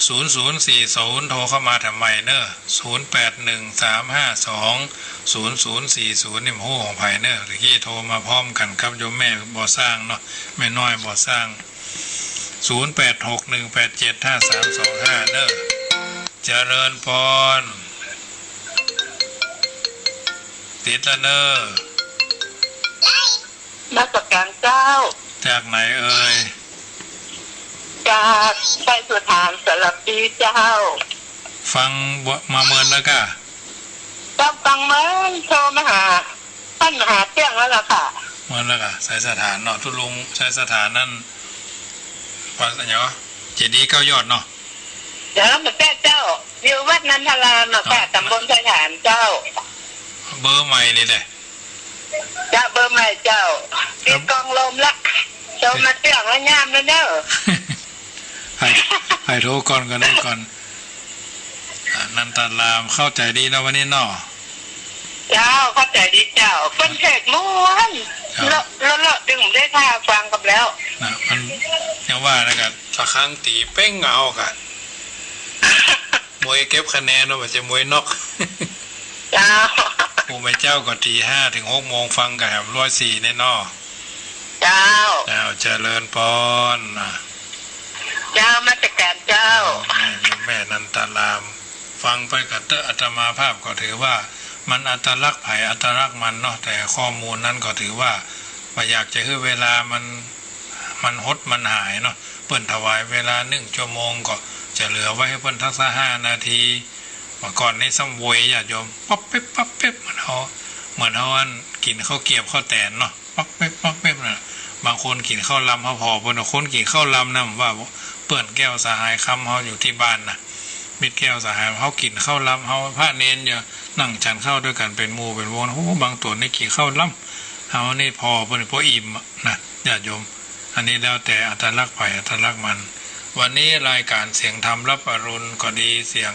S1: 0040โทรเข้ามาทำไมเนอะ0813520040นี่หูของไผ่เนอะตะกี้โทรมาพร้อมกันครับโยมแม่บ่สร้างเนาะแม่น้อยบ่สร้าง0861875325เนอะเจริญพรติดแล้วเนอะ
S3: นักการเจ้า
S1: จากไหนเอ่ย
S3: จากไปสุธานสลับปีเจ้า
S1: ฟังมาเมินแล้วก็
S3: ต้องฟังเมินโทรมาหาท่านมหาเตี้ยงแล้วล่ะค่ะ
S1: เมินแล้วก็สายสถานเนาะทุลุงสายสถานนั่นวัดอะไรเนาะเจดีย์9 ยอดเนาะ
S3: เดี๋ยวมาแก้เจ้าอยู่วัดนันทรามเนาะค่ะตำบลสถานเจ้า
S1: เบอร์ใหม่นี่แหละ
S3: จ้าเบอร์ใหม่เจ้าติดกองลมละโทรมาเตี้ยงแล้วย่ามแล้วเนอะ
S1: ให้โทรก่อนกันได้ก่อนนันตารามเข้าใจดีนะวันนี้เนาะ
S3: เจ้าเข้าใจดีเจ้าคนเทศม้วนแล้วดึงได้ท่าฟังกับแล้ว
S1: นะมันยังว่านะกันสักครั้งตีเป้งเอากันมวยเก็บคะแนนเนาะมันจะมวยนอก
S3: เจ้า
S1: ผู้ไม่เจ้าก็ตี5 ถึง 6 โมงฟังกันแบบ104ในนอ
S3: เจ้า
S1: เจริญพร
S3: เจ้ามาจากการเจ้า
S1: แม่นันตารามฟังไปกับอาตมาภาพก็ถือว่ามันอัตลักษณ์ไผ่อัตลักษณ์มันเนาะแต่ข้อมูลนั้นก็ถือว่าอยากจะให้เวลามันหดมันหายเนาะเปิ้นถวายเวลา1 ชั่วโมงก็จะเหลือไว้ให้เปิ้นทักษะ5 นาทีเมื่อก่อนนี้ซ้ำวยญาติโยมป๊อปเป๊บเหมือนเขาอันกินข้าวเกี๊ยวข้าวแตนเนาะป๊อปเป๊บนะบางคนกินข้าวลำเขาพอบางคนกินข้าวลำนะว่าเปิ้นแก้วสหายคำเขาอยู่ที่บ้านนะมิตรแก้วสหายเขากินข้าวลำเขาพระเนนเนี่ยนั่งฉันข้าวด้วยกันเป็นหมู่เป็นวงโอ้บางตัวนี่กินข้าวลำเขานี่พอเปิ้นพออิ่มนะญาติโยมอันนี้แล้วแต่อัตลักษณ์ไผ่อัตลักษณ์มันวันนี้รายการเสียงธรรมรับอรุณก็ดีเสียง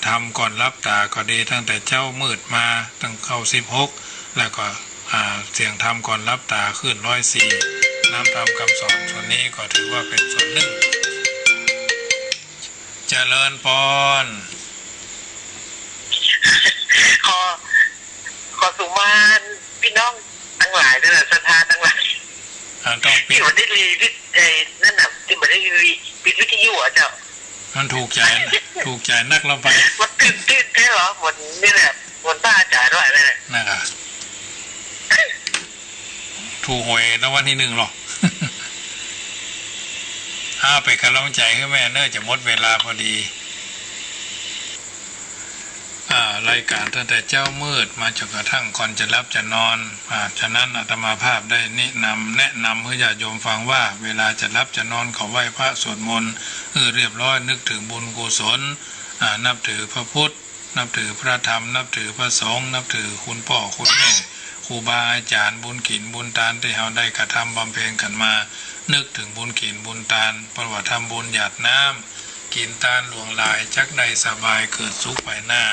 S1: ทำก่อนรับตาก็ดีตั้งแต่เจ้ามืดมาตั้งเข้า16แล้วก็เสียงธรรมก่อนรับตาขึ้น104น้ำธรรมคำสอนส่วนนี้ก็ถือว่าเป็นส่วนหนึ่งเจริญพร
S2: ขอสุมานพี่น้องทั้งหลายด้วยนะศรัทธาทั้งหลาย
S1: ต้องปิด
S2: ที่มันได้รีวินั่นน่ะที่มันได้รีปิดวิทยุอ่ะเจ้า
S1: มันถูกใจนักเราไป
S2: มันตื่นแค่หรอหมดนี่แหละหมดป้าจ่ายด้วยเลย
S1: นะครับถูกหวยรางวัลที่ 1หรอไปกำลังใจให้แม่เนอะจะหมดเวลาพอดีรายการตั้งแต่เจ้ามืดมาจนกระทั่งก่อนจะรับจะนอนฉะนั้นอาตมาภาพได้แนะนำให้ญาติโยมฟังว่าเวลาจะรับจะนอนขอไหว้พระสวดมนต์เรียบร้อยนึกถึงบุญกุศลนับถือพระพุทธนับถือพระธรรมนับถือพระสงฆ์นับถือคุณพ่อคุณแม่ครูบาอาจารย์บุญกินบุญทานที่เราได้กระทำบำเพ็ญกันมานึกถึงบุญกินบุญทานประวัติธรรมบุญหยาดน้ำกินทานหลวงลายจักได้สบายเกิดสุขไปหน้า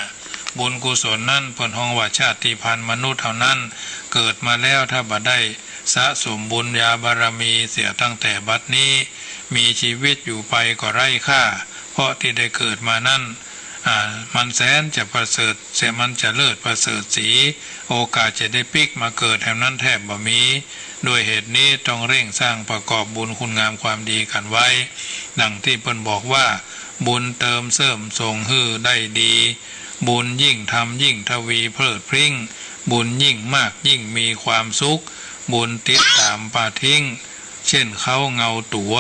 S1: บุญกุศลนั่นเพิ่นฮ้องว่าชาติพันธุ์มนุษย์เท่านั้นเกิดมาแล้วถ้าบ่ได้สะสมบุญญาบารมีเสียตั้งแต่บัดนี้มีชีวิตอยู่ไปก็ไร้ค่าเพราะที่ได้เกิดมานั่นมันแสนจะประเสริฐเสียมันจะเลิศประเสริฐสีโอกาสจะได้ปิกมาเกิดแถวนั้นแทบบ่มีด้วยเหตุนี้ต้องเร่งสร้างประกอบบุญคุณงามความดีกันไว้ดังที่เพิ่นบอกว่าบุญเติมเสริมส่งฮื้อได้ดีบุญยิ่งทำยิ่งทวีเพลิดพริ้งบุญยิ่งมากยิ่งมีความสุขบุญติดตามปาทิ้งเช่นเขาเงาตัว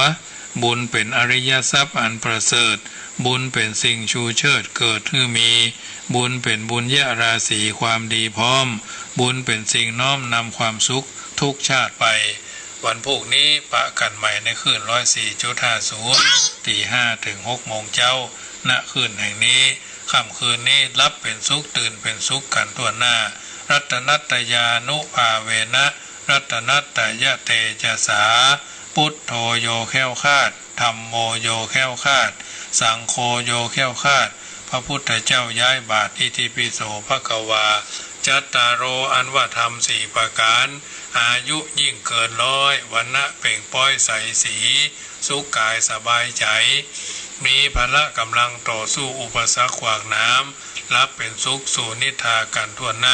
S1: บุญเป็นอริยทรัพย์อันประเสริฐ บุญเป็นสิ่งชูเชิดเกิดคือมีบุญเป็นบุญญาราศีความดีพร้อมบุญเป็นสิ่งน้อมนำความสุขทุกชาติไปวันพรุ่งนี้ปะกันใหม่ในคืน104.50 ตี5 ถึง 6 โมงเจ้าณคืนแห่งนี้ค่ำคืนนี้รับเป็นสุขตื่นเป็นสุขกันทั่วหน้ารัตนัตยานุภาเวนะรัตนัตยะเตจสาพุทโธโยแค้วคาดธัมโมโยแค้วคาดสังโฆโยแค้วคาดพระพุทธเจ้าย้ายบาทอิติปิโสภควาจัตตารโออันว่าธรรม4ประการอายุยิ่งเกิน100วรรณะเปล่งป้อยใสสีสุขกายสบายใจมีพละกำลังต่อสู้อุปสรรคขวางน้ำรับเป็นสุขสู่นิทากันทั่วหน้า